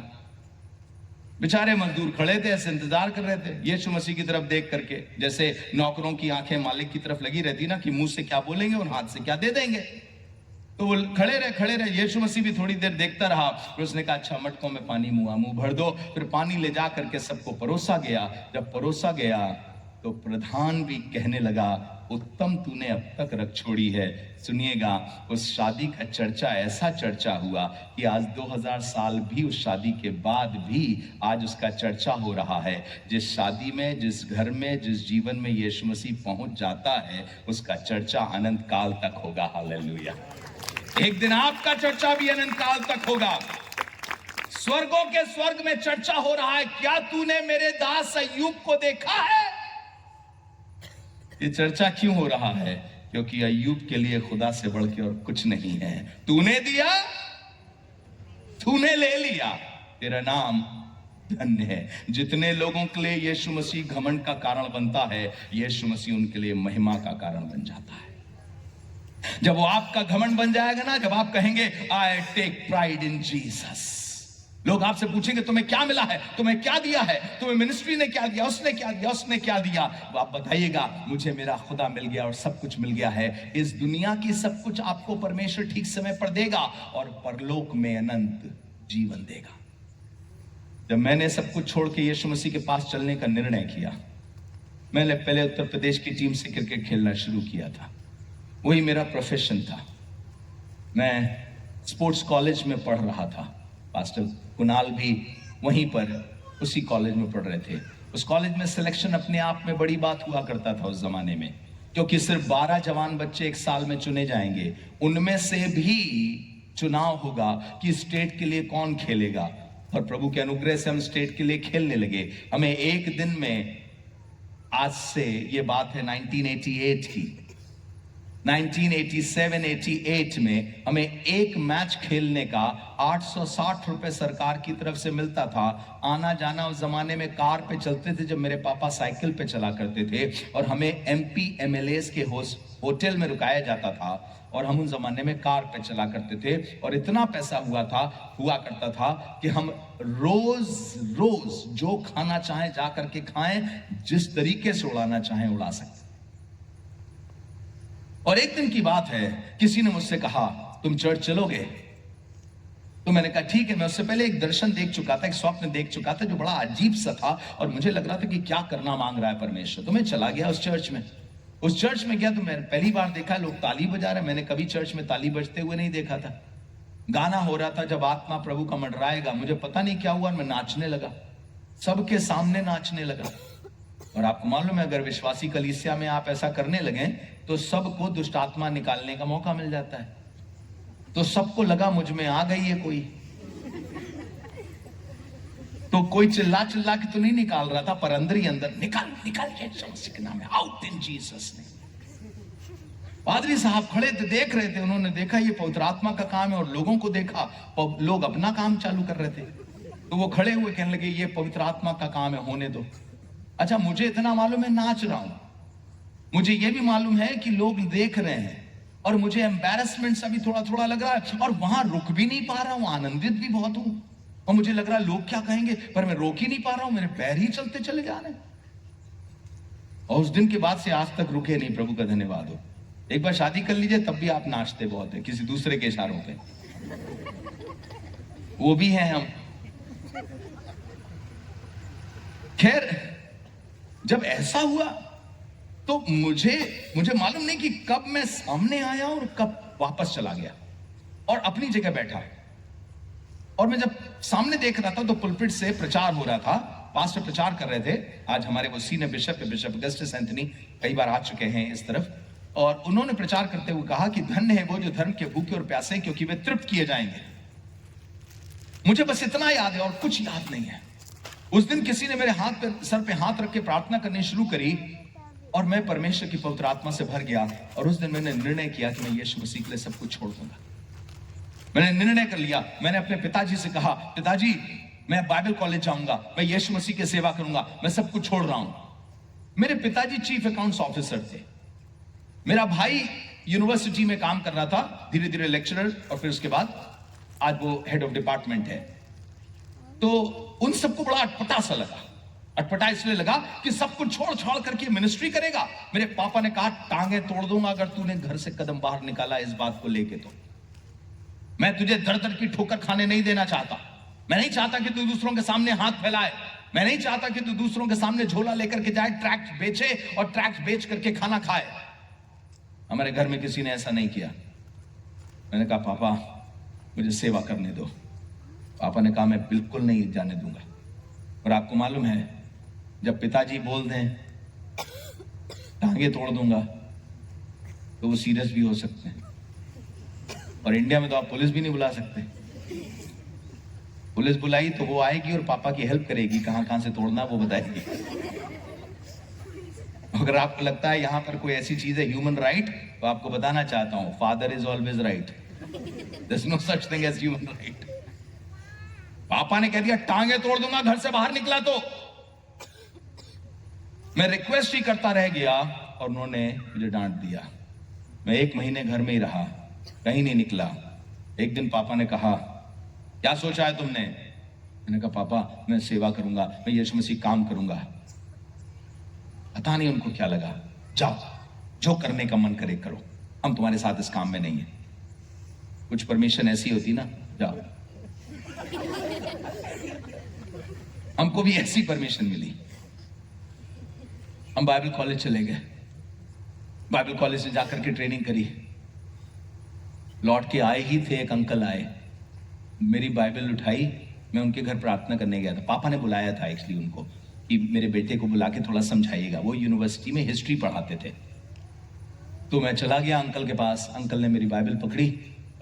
बेचारे मजदूर खड़े थे, ऐसे इंतजार कर रहे थे यीशु मसीह की तरफ देख करके, जैसे नौकरों की आंखें मालिक की तरफ लगी रहती ना कि मुंह से क्या बोलेंगे और हाथ से क्या दे देंगे। तो वो खड़े रहे। यीशु मसीह भी थोड़ी देर देखता रहा, फिर उसने कहा अच्छा मटकों में पानी मुंह भर दो। फिर पानी ले जा करके सबको परोसा गया। जब परोसा गया तो प्रधान भी कहने लगा उत्तम तूने अब तक रख छोड़ी है। सुनिएगा उस शादी का चर्चा, ऐसा चर्चा हुआ कि आज 2000 साल भी उस शादी के बाद भी आज उसका चर्चा हो रहा है। जिस शादी में, जिस घर में, जिस जीवन में यीशु मसीह पहुंच जाता है उसका चर्चा अनंत काल तक होगा। हालेलुया। एक दिन आपका चर्चा भी अनंत काल तक होगा। स्वर्गों के स्वर्ग में चर्चा हो रहा है, क्या तूने मेरे दास अय्यूब को देखा है? ये चर्चा क्यों हो रहा है? क्योंकि अय्यूब के लिए खुदा से बढ़ के और कुछ नहीं है। तूने दिया, तूने ले लिया, तेरा नाम धन्य है। जितने लोगों के लिए यीशु मसीह घमंड का कारण बनता है, यीशु मसीह उनके लिए महिमा का कारण बन जाता है। जब वो आपका घमंड बन जाएगा ना, जब आप कहेंगे I take pride in Jesus, लोग आपसे पूछेंगे तुम्हें क्या मिला है, तुम्हें क्या दिया है, तुम्हें मिनिस्ट्री ने क्या दिया, उसने क्या दिया, उसने क्या दिया। वो आप बताइएगा मुझे मेरा खुदा मिल गया और सब कुछ मिल गया है। इस दुनिया की सब कुछ आपको परमेश्वर ठीक समय पर देगा और परलोक में अनंत जीवन देगा। जब मैंने सब कुछ छोड़ के यीशु मसीह के पास चलने का निर्णय किया, मैंने पहले उत्तर प्रदेश की टीम से क्रिकेट खेलना शुरू किया था। वही मेरा प्रोफेशन था। मैं स्पोर्ट्स कॉलेज में पढ़ रहा था। पास्टर कुणाल भी वहीं पर उसी कॉलेज में पढ़ रहे थे। उस कॉलेज में सिलेक्शन अपने आप में बड़ी बात हुआ करता था उस जमाने में, क्योंकि सिर्फ 12 जवान बच्चे एक साल में चुने जाएंगे। उनमें से भी चुनाव होगा कि स्टेट के लिए कौन खेलेगा। और प्रभु के अनुग्रह से हम स्टेट के लिए खेलने लगे। हमें एक दिन में, आज से ये बात है 1988 की, 1987-88 में हमें एक मैच खेलने का 860 रुपए सरकार की तरफ से मिलता था। आना जाना उस जमाने में कार पे चलते थे, जब मेरे पापा साइकिल पे चला करते थे, और हमें MP MLAs के होटल में रुकाया जाता था, और हम उन जमाने में कार पे चला करते थे। और इतना पैसा हुआ करता था कि हम रोज रोज जो खाना चाहें जा करके खाएं, जिस तरीके से उड़ाना चाहें उड़ा सकते। और एक दिन की बात है, किसी ने मुझसे कहा तुम चर्च चलोगे? तो मैंने कहा ठीक है। मैं उससे पहले एक दर्शन देख चुका था, एक स्वप्न देख चुका था जो बड़ा अजीब सा था, और मुझे लग रहा था कि क्या करना मांग रहा है परमेश्वर। तो मैं चला गया उस चर्च में। उस चर्च में गया तो मैंने पहली बार देखा लोग ताली बजा रहे। मैंने कभी चर्च में ताली बजते हुए नहीं देखा था। गाना हो रहा था, जब आत्मा प्रभु का मंडराएगा। मुझे पता नहीं क्या हुआ, मैं नाचने लगा, सबके सामने नाचने लगा। और आपको मालूम है, अगर विश्वासी कलीसिया में आप ऐसा करने लगे तो सबको दुष्ट आत्मा निकालने का मौका मिल जाता है। तो सबको लगा मुझ में आ गई है कोई। तो कोई चिल्ला चिल्ला के तो नहीं निकाल रहा था, पर अंदर ही अंदर निकाल निकाल यीशु मसीह के नाम में, आउट इन जीसस नेम। पादरी साहब खड़े थे, देख रहे थे। उन्होंने देखा ये पवित्र आत्मा का काम है, और लोगों को देखा लोग अपना काम चालू कर रहे थे। तो वो खड़े हुए कहने लगे ये पवित्र आत्मा का काम है, होने दो। अच्छा, मुझे इतना मालूम है नाच रहा हूं, मुझे ये भी मालूम है कि लोग देख रहे हैं, और मुझे एम्बैरेसमेंट सा भी थोड़ा थोड़ा लग रहा है, और वहां रुक भी नहीं पा रहा हूं, आनंदित भी बहुत हूं। और मुझे लग रहा है लोग क्या कहेंगे, पर मैं रोक ही नहीं पा रहा हूं, मेरे पैर ही चलते चले जा रहे हैं। और उस दिन के बाद से आज तक रुके नहीं। प्रभु का धन्यवाद हो। एक बार शादी कर लीजिए, तब भी आप नाचते बहुत है, किसी दूसरे के इशारों पे। वो भी हैं हम। खैर, जब ऐसा हुआ तो मुझे मालूम नहीं कि कब मैं सामने आया और कब वापस चला गया और अपनी जगह बैठा। और मैं जब सामने देख रहा था तो पुलपिट से प्रचार हो रहा था, पास्टर प्रचार कर रहे थे। आज हमारे वो सीनियर बिशप अगस्टस एंथनी कई बार आ चुके हैं इस तरफ, और उन्होंने प्रचार करते हुए कहा कि धन्य है वो जो धर्म के भूखे और प्यासे हैं, क्योंकि वे तृप्त किए जाएंगे। मुझे बस इतना याद है और कुछ याद नहीं है। उस दिन किसी ने मेरे सर पे हाथ रख के प्रार्थना करनी शुरू करी, और मैं परमेश्वर की पवित्र आत्मा से भर गया। और उस दिन मैंने निर्णय किया कि मैं यीशु मसीह के लिए सब कुछ छोड़ दूंगा। मैंने निर्णय कर लिया। मैंने अपने पिताजी से कहा, पिताजी मैं बाइबल कॉलेज जाऊंगा, मैं यीशु मसीह की सेवा करूंगा, मैं सब कुछ छोड़ रहा हूं। मेरे पिताजी चीफ अकाउंट्स ऑफिसर थे। मेरा भाई यूनिवर्सिटी में काम कर रहा था, धीरे धीरे लेक्चरर, और फिर उसके बाद आज वो हेड ऑफ डिपार्टमेंट है। तो उन सबको बड़ा अटपटा सा लगा। अटपटा इसलिए लगा कि सब कुछ छोड़ छाड़ करके मिनिस्ट्री करेगा। मेरे पापा ने कहा, टांगे तोड़ दूंगा अगर तूने घर से कदम बाहर निकाला इस बात को लेके। तो मैं तुझे दर दर की ठोकर खाने नहीं देना चाहता। मैं नहीं चाहता कि तू दूसरों के सामने हाथ फैलाए। मैं नहीं चाहता कि तू दूसरों के सामने झोला लेकर के जाए, ट्रैक्ट बेचे और ट्रैक्ट बेच करके खाना खाए। हमारे घर में किसी ने ऐसा नहीं किया। मैंने कहा, पापा मुझे सेवा करने दो। पापा ने कहा, मैं बिल्कुल नहीं जाने दूंगा। और आपको मालूम है, जब पिताजी बोल दें टांगे तोड़ दूंगा, तो वो सीरियस भी हो सकते हैं। और इंडिया में तो आप पुलिस भी नहीं बुला सकते। पुलिस बुलाई तो वो आएगी और पापा की हेल्प करेगी, कहां कहां से तोड़ना वो बताएगी। अगर आपको लगता है यहां पर कोई ऐसी चीज है ह्यूमन राइट, तो आपको बताना चाहता हूं, father is always right. There is no such thing as human right. पापा ने कह दिया टांगे तोड़ दूंगा, घर से बाहर निकला तो मैं रिक्वेस्ट ही करता रह गया, और उन्होंने मुझे डांट दिया। मैं 1 महीने घर में ही रहा, कहीं नहीं निकला। एक दिन पापा ने कहा, क्या सोचा है तुमने? मैंने कहा, पापा मैं सेवा करूंगा, मैं यीशु मसीह काम करूंगा। पता नहीं उनको क्या लगा। जाओ, जो करने का मन करे करो, हम तुम्हारे साथ इस काम में नहीं है। कुछ परमिशन ऐसी होती ना, जाओ। हमको भी ऐसी परमिशन मिली। हम बाइबल कॉलेज चले गए। बाइबल कॉलेज में जाकर के ट्रेनिंग करी। लौट के आए ही थे, एक अंकल आए, मेरी बाइबल उठाई, मैं उनके घर प्रार्थना करने गया था। पापा ने बुलाया था एक्चुअली उनको कि मेरे बेटे को बुला के थोड़ा समझाइएगा। वो यूनिवर्सिटी में हिस्ट्री पढ़ाते थे। तो मैं चला गया अंकल के पास। अंकल ने मेरी बाइबल पकड़ी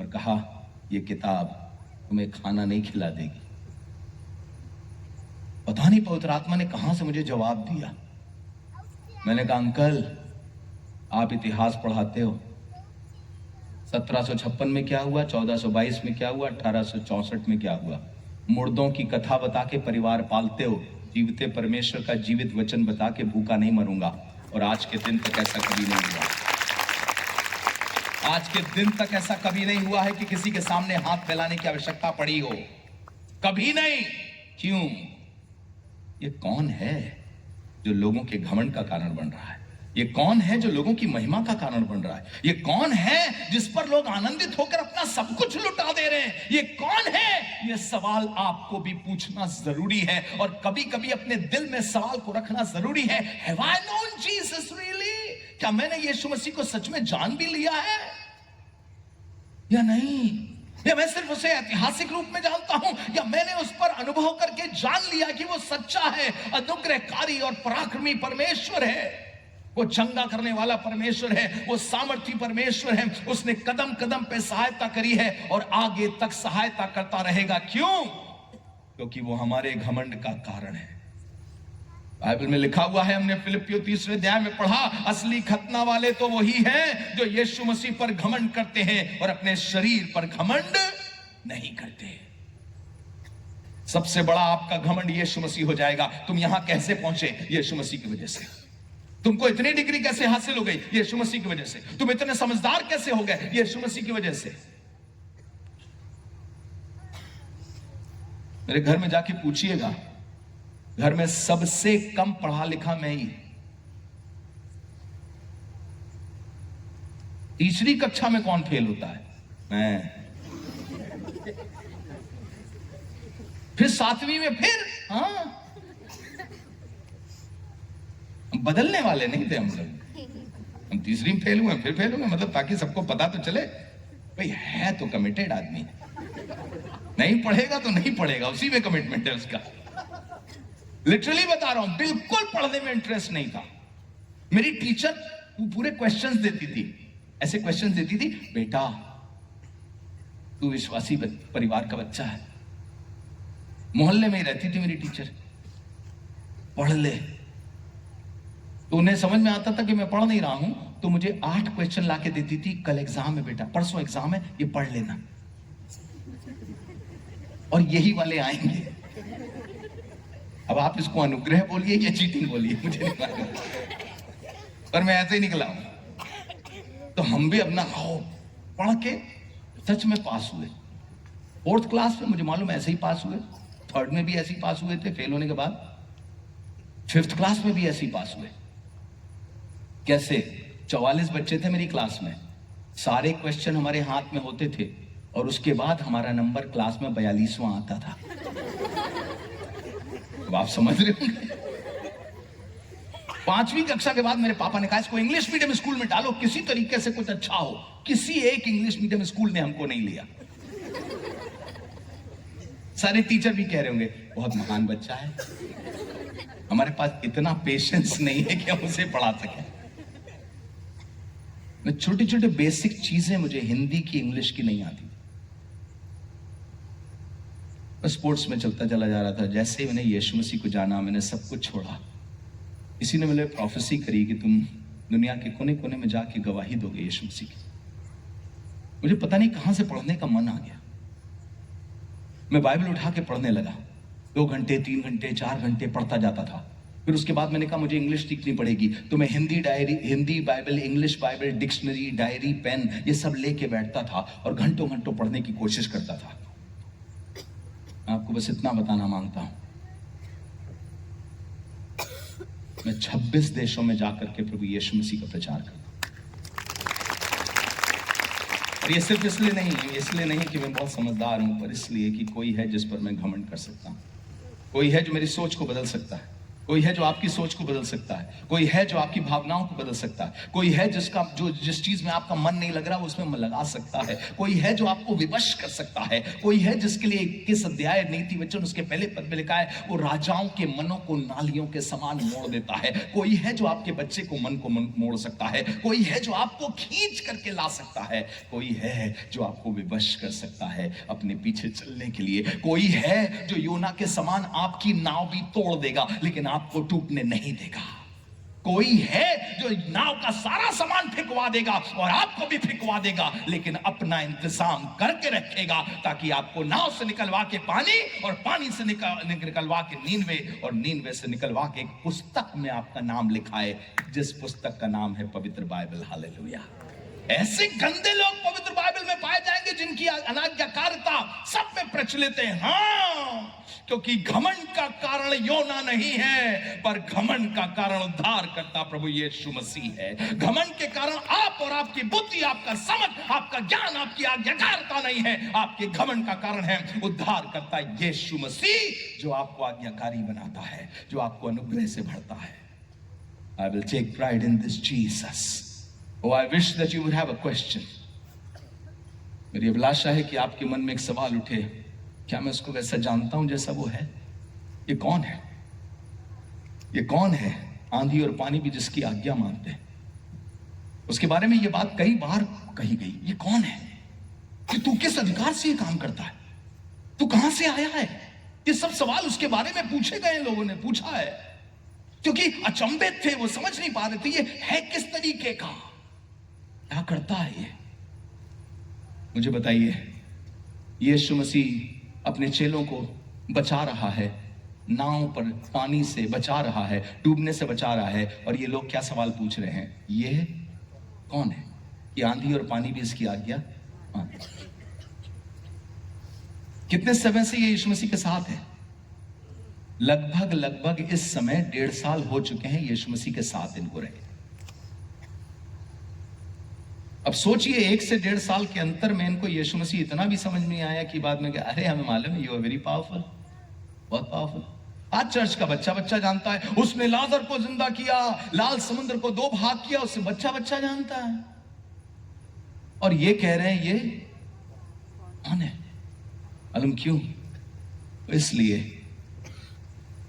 और कहा, ये किताब तुम्हें खाना नहीं खिला देगी। पता नहीं पवित्र आत्मा ने कहां से मुझे जवाब दिया। मैंने कहा, अंकल आप इतिहास पढ़ाते हो, 1756 में क्या हुआ, 1422 में क्या हुआ, 1864 में क्या हुआ। मुर्दों की कथा बता के परिवार पालते हो, जीवते परमेश्वर का जीवित वचन बता के भूखा नहीं मरूंगा। और आज के दिन तक ऐसा कभी नहीं हुआ। आज के दिन तक ऐसा कभी नहीं हुआ है कि किसी के सामने हाथ फैलाने की आवश्यकता पड़ी हो, कभी नहीं। क्यों? ये कौन है जो लोगों के घमंड का कारण बन रहा है? ये कौन है जो लोगों की महिमा का कारण बन रहा है? ये कौन है जिस पर लोग आनंदित होकर अपना सब कुछ लुटा दे रहे हैं? ये कौन है? ये सवाल आपको भी पूछना जरूरी है, और कभी कभी अपने दिल में सवाल को रखना जरूरी है। Have I known Jesus really? क्या मैंने यीशु मसीह को सच में जान भी लिया है या नहीं? या मैं सिर्फ उसे ऐतिहासिक रूप में जानता हूं, या मैंने उस पर अनुभव करके जान लिया कि वो सच्चा है, अनुग्रहकारी और पराक्रमी परमेश्वर है, वो चंगा करने वाला परमेश्वर है, वो सामर्थी परमेश्वर है, उसने कदम कदम पे सहायता करी है और आगे तक सहायता करता रहेगा। क्यों? क्योंकि वो हमारे घमंड का कारण है। बाइबल में लिखा हुआ है, हमने फिलिपियों 3 अध्याय में पढ़ा, असली खतना वाले तो वही हैं जो यीशु मसीह पर घमंड करते हैं और अपने शरीर पर घमंड नहीं करते। सबसे बड़ा आपका घमंड यीशु मसीह हो जाएगा। तुम यहां कैसे पहुंचे? यीशु मसीह की वजह से। तुमको इतनी डिग्री कैसे हासिल हो गई? यीशु मसीह की वजह से। तुम इतने समझदार कैसे हो गए? यीशु मसीह की वजह से। मेरे घर में जाके पूछिएगा, घर में सबसे कम पढ़ा लिखा मैं ही। तीसरी कक्षा में कौन फेल होता है? मैं। फिर 7वीं में फिर, हाँ, बदलने वाले नहीं थे हम लोग। हम तीसरी में फेल हुए, फिर फेल हुए, मतलब ताकि सबको पता तो चले भाई है तो कमिटेड आदमी, नहीं पढ़ेगा तो नहीं पढ़ेगा, उसी में कमिटमेंट है उसका। लिटरली बता रहा हूं, बिल्कुल पढ़ने में इंटरेस्ट नहीं था। मेरी टीचर पूरे क्वेश्चंस देती थी, ऐसे क्वेश्चंस देती थी, बेटा तू विश्वासी परिवार का बच्चा है, मोहल्ले में ही रहती थी मेरी टीचर, पढ़ ले। तो उन्हें समझ में आता था कि मैं पढ़ नहीं रहा हूं, तो मुझे 8 क्वेश्चन लाके देती थी, कल एग्जाम है बेटा, परसों एग्जाम है, ये पढ़ लेना, और यही वाले आएंगे। अब आप इसको अनुग्रह बोलिए या चीटिंग बोलिए, मुझे नहीं मालूम, पर मैं ऐसे ही निकला हूं। तो हम भी अपना पढ़ के सच में पास हुए। 4th क्लास में मुझे मालूम ऐसे ही पास हुए, 3rd में भी ऐसे ही पास हुए थे फेल होने के बाद, 5th क्लास में भी ऐसे ही पास हुए। कैसे? 44 बच्चे थे मेरी क्लास में, सारे क्वेश्चन हमारे हाथ में होते थे, और उसके बाद हमारा नंबर क्लास में 42वां आता था। अब आप समझ रहे होंगे। 5वीं कक्षा के बाद मेरे पापा ने कहा, इसको इंग्लिश मीडियम स्कूल में डालो, किसी तरीके से कुछ अच्छा हो। किसी एक इंग्लिश मीडियम स्कूल ने हमको नहीं लिया। सारे टीचर भी कह रहे होंगे, बहुत महान बच्चा है, हमारे पास इतना पेशेंस नहीं है कि हम उसे पढ़ा सकें। मैं छोटी छोटी बेसिक चीजें मुझे हिंदी की, इंग्लिश की नहीं आती। मैं स्पोर्ट्स में चलता चला जा रहा था। जैसे ही मैंने यीशु मसीह को जाना, मैंने सब कुछ छोड़ा। इसी ने मुझे प्रोफेसी करी कि तुम दुनिया के कोने कोने में जाके गवाही दोगे यीशु मसीह की। मुझे पता नहीं कहां से पढ़ने का मन आ गया। मैं बाइबल उठा के पढ़ने लगा, 2 घंटे 3 घंटे 4 घंटे पढ़ता जाता था। फिर उसके बाद मैंने कहा मुझे इंग्लिश सीखनी पड़ेगी, तो मैं Hindi Bible, English Bible, dictionary, diary, pen, ये सब लेके बैठता था और घंटों घंटों पढ़ने की कोशिश करता था। आपको बस इतना बताना मांगता हूं, मैं 26 देशों में जाकर के प्रभु यीशु मसीह का प्रचार करता। और ये सिर्फ इसलिए नहीं कि मैं बहुत समझदार हूं, पर इसलिए कि कोई है जिस पर मैं घमंड कर सकता हूं, कोई है जो मेरी सोच को बदल सकता है, कोई है जो आपकी सोच को बदल सकता है, कोई है जो आपकी भावनाओं को बदल सकता है, कोई है जिस चीज में आपका मन नहीं लग रहा उसमें मन लगा सकता है, कोई है जो आपको विवश कर सकता है, कोई है जिसके लिए 21 अध्याय नीति वचन उसके पहले पद में लिखा है वो राजाओं के मनों को नालियों के समान मोड़ देता है, कोई है जो आपके बच्चे को मन को मोड़ सकता है, कोई है जो आपको खींच करके ला सकता है, कोई है जो आपको विवश कर सकता है अपने पीछे चलने के लिए, कोई है जो योना के समान आपकी नाव भी तोड़ देगा लेकिन आपको टूटने नहीं देगा, कोई है जो नाव का सारा सामान फेंकवा देगा और आपको भी फेंकवा देगा लेकिन अपना इंतजाम करके रखेगा ताकि आपको नाव से निकलवा के पानी और पानी से निकलवा के नीनवे और नीनवे से निकलवा के एक पुस्तक में आपका नाम लिखाए जिस पुस्तक का नाम है पवित्र बाइबल। हालेलुया। ऐसे गंदे लोग पवित्र बाइबल में पाए जाएंगे जिनकी अनाज्ञाकारिता सब में प्रचलित है। हाँ, क्योंकि घमंड का कारण योना नहीं है पर घमंड का कारण उद्धार करता प्रभु यीशु मसीह है। घमंड के कारण आप और आपकी बुद्धि, आपका समझ, आपका ज्ञान, आपकी आज्ञाकारिता नहीं है, आपके घमंड का कारण है उद्धार करता यीशु मसीह जो आपको आज्ञाकारी बनाता है, जो आपको अनुग्रह से भरता है। I will take pride in this Jesus. Oh, I wish that you would have a question. मेरी अभिलाषा है कि आपके मन में एक सवाल उठे, क्या मैं उसको वैसा जानता हूं जैसा वो है? ये कौन है? ये कौन है आंधी और पानी भी जिसकी आज्ञा मानते हैं? उसके बारे में ये बात कई बार कही गई। ये कौन है कि तू किस अधिकार से ये काम करता है? तू कहां से आया है? ये सब सवाल उसके बारे में पूछे गए, लोगों ने पूछा है क्योंकि अचंभित थे, वो समझ नहीं पा रहे थे ये है किस तरीके का, क्या करता है ये। मुझे बताइए, यीशु मसीह अपने चेलों को बचा रहा है, नाव पर पानी से बचा रहा है, डूबने से बचा रहा है, और ये लोग क्या सवाल पूछ रहे हैं? ये कौन है कि आंधी और पानी भी इसकी आज्ञा मानते? कितने समय से ये यीशु मसीह के साथ है? लगभग इस समय 1.5 साल हो चुके हैं यीशु मसीह के साथ इनको रहे। अब सोचिए 1 से 1.5 साल के अंतर में इनको यीशु मसीह इतना भी समझ नहीं आया कि बाद में अरे हमें मालूम है यू आर वेरी पावरफुल, बहुत पावरफुल। आज चर्च का बच्चा जानता है उसने लाजर को जिंदा किया, लाल समुद्र को 2 भाग किया, उससे बच्चा जानता है। और ये कह रहे हैं ये कौन है? मालूम क्यों? इसलिए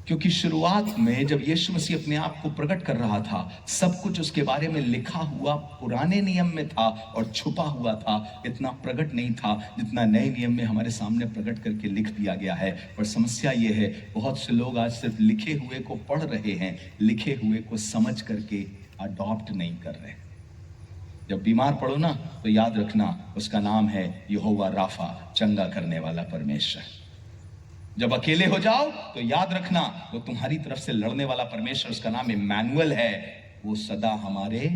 क्योंकि शुरुआत में जब यीशु मसीह अपने आप को प्रकट कर रहा था, सब कुछ उसके बारे में लिखा हुआ पुराने नियम में था और छुपा हुआ था, इतना प्रकट नहीं था जितना नए नियम में हमारे सामने प्रकट करके लिख दिया गया है। और समस्या यह है, बहुत से लोग आज सिर्फ लिखे हुए को पढ़ रहे हैं, लिखे हुए को समझ करके अडॉप्ट नहीं कर रहे। जब बीमार पड़ो ना तो याद रखना उसका नाम है यहोवा राफा, चंगा करने वाला परमेश्वर। जब अकेले हो जाओ तो याद रखना वो तुम्हारी तरफ से लड़ने वाला परमेश्वर, उसका नाम इम्मानुएल है, वो सदा हमारे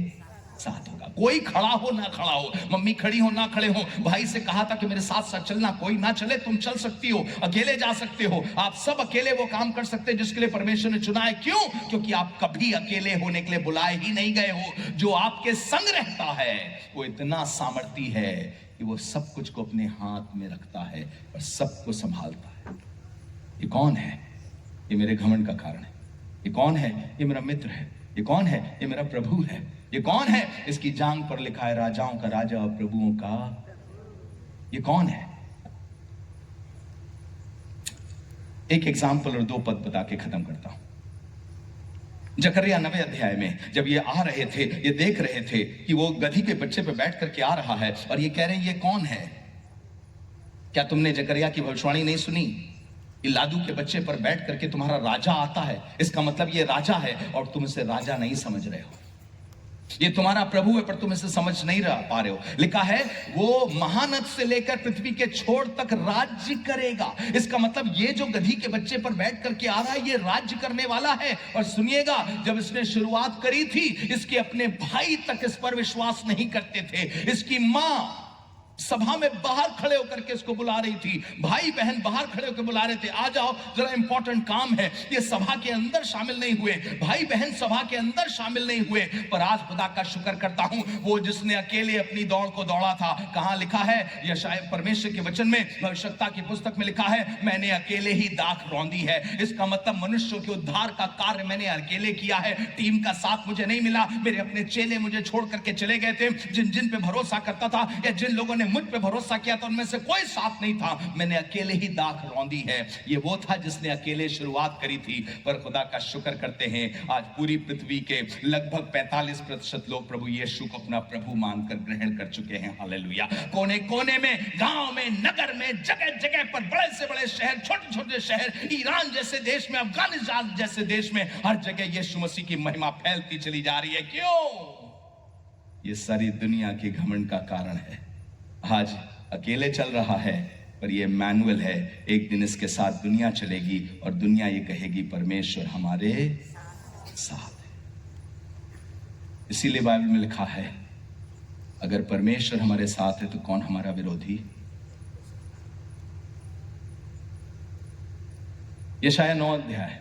साथ होगा। कोई खड़ा हो ना खड़ा हो, मम्मी खड़ी हो ना खड़े हो, भाई से कहा था कि मेरे साथ साथ चलना, कोई ना चले तुम चल सकती हो, अकेले जा सकते हो, आप सब अकेले वो काम कर सकते हैं जिसके लिए परमेश्वर ने चुना है। क्यों? क्योंकि आप कभी अकेले होने के लिए बुलाए ही नहीं गए हो। जो आपके संग रहता है वो इतना सामर्थी है कि वो सब कुछ को अपने हाथ में रखता है और सबको संभालता है। ये कौन है? ये मेरे घमंड का कारण है। ये कौन है? ये मेरा मित्र है। ये कौन है? ये मेरा प्रभु है। ये कौन है? इसकी जांघ पर लिखा है राजाओं का राजा और प्रभुओं का। ये कौन है? एक एग्जाम्पल और 2 पद बता के खत्म करता हूं। जकरिया 9वें अध्याय में जब ये आ रहे थे, ये देख रहे थे कि वो गधी के बच्चे पे बैठ करके आ रहा है और ये कह रहे हैं ये कौन है? क्या तुमने जकरिया की भविष्यवाणी नहीं सुनी? लादू के बच्चे पर बैठ करके तुम्हारा राजा आता है, इसका मतलब ये राजा है और तुम इसे राजा नहीं समझ रहे हो। ये तुम्हारा प्रभु है पर तुम इसे समझ नहीं पा रहे हो। लिखा है वो महानद से लेकर पृथ्वी के छोर तक राज्य करेगा। इसका मतलब ये जो गधी के बच्चे पर बैठ करके आ रहा है ये राज्य करने वाला है। और सुनिएगा, जब इसने शुरुआत करी थी इसके अपने भाई तक इस पर विश्वास नहीं करते थे। इसकी मां सभा में बाहर खड़े होकर के इसको बुला रही थी, भाई बहन बाहर खड़े होकर बुला रहे थे, आ जाओ जरा इंपॉर्टेंट काम है। ये सभा के अंदर शामिल नहीं हुए, भाई बहन सभा के अंदर शामिल नहीं हुए। पर आज खुदा का शुक्र करता हूं, वो जिसने अकेले अपनी दौड़ को दौड़ा था, कहां लिखा है, यह शायद परमेश्वर के वचन में भविष्यवक्ता की पुस्तक में लिखा है, मैंने अकेले ही दाख रौंदी है। इसका मतलब मनुष्यों के उद्धार का कार्य मैंने अकेले किया है, टीम का साथ मुझे नहीं मिला। मेरे अपने चेले मुझे छोड़ करके चले गए थे, जिन जिन पे भरोसा करता था या जिन लोगों ने मुझ पे भरोसा किया था, उनमें से कोई साथ नहीं था। मैंने अकेले ही दाख रौंदी है। ये वो था जिसने अकेले शुरुआत करी थी। पर खुदा का शुक्र करते हैं, आज पूरी पृथ्वी के लगभग 45% लोग प्रभु यीशु को अपना प्रभु मानकर ग्रहण कर चुके हैं। हालेलुया। कोने कोने में, गांव में, नगर में, जगह जगह पर, बड़े से बड़े शहर, छोटे छोटे शहर, ईरान जैसे देश में, अफगानिस्तान जैसे देश में, हर जगह यीशु मसीह की महिमा फैलती चली जा रही है। क्यों? ये सारी दुनिया के घमंड का कारण है। आज अकेले चल रहा है, पर ये मैनुअल है। एक दिन इसके साथ दुनिया चलेगी और दुनिया ये कहेगी परमेश्वर हमारे साथ है। इसीलिए बाइबल में लिखा है, अगर परमेश्वर हमारे साथ है तो कौन हमारा विरोधी। यशाया 9 अध्याय,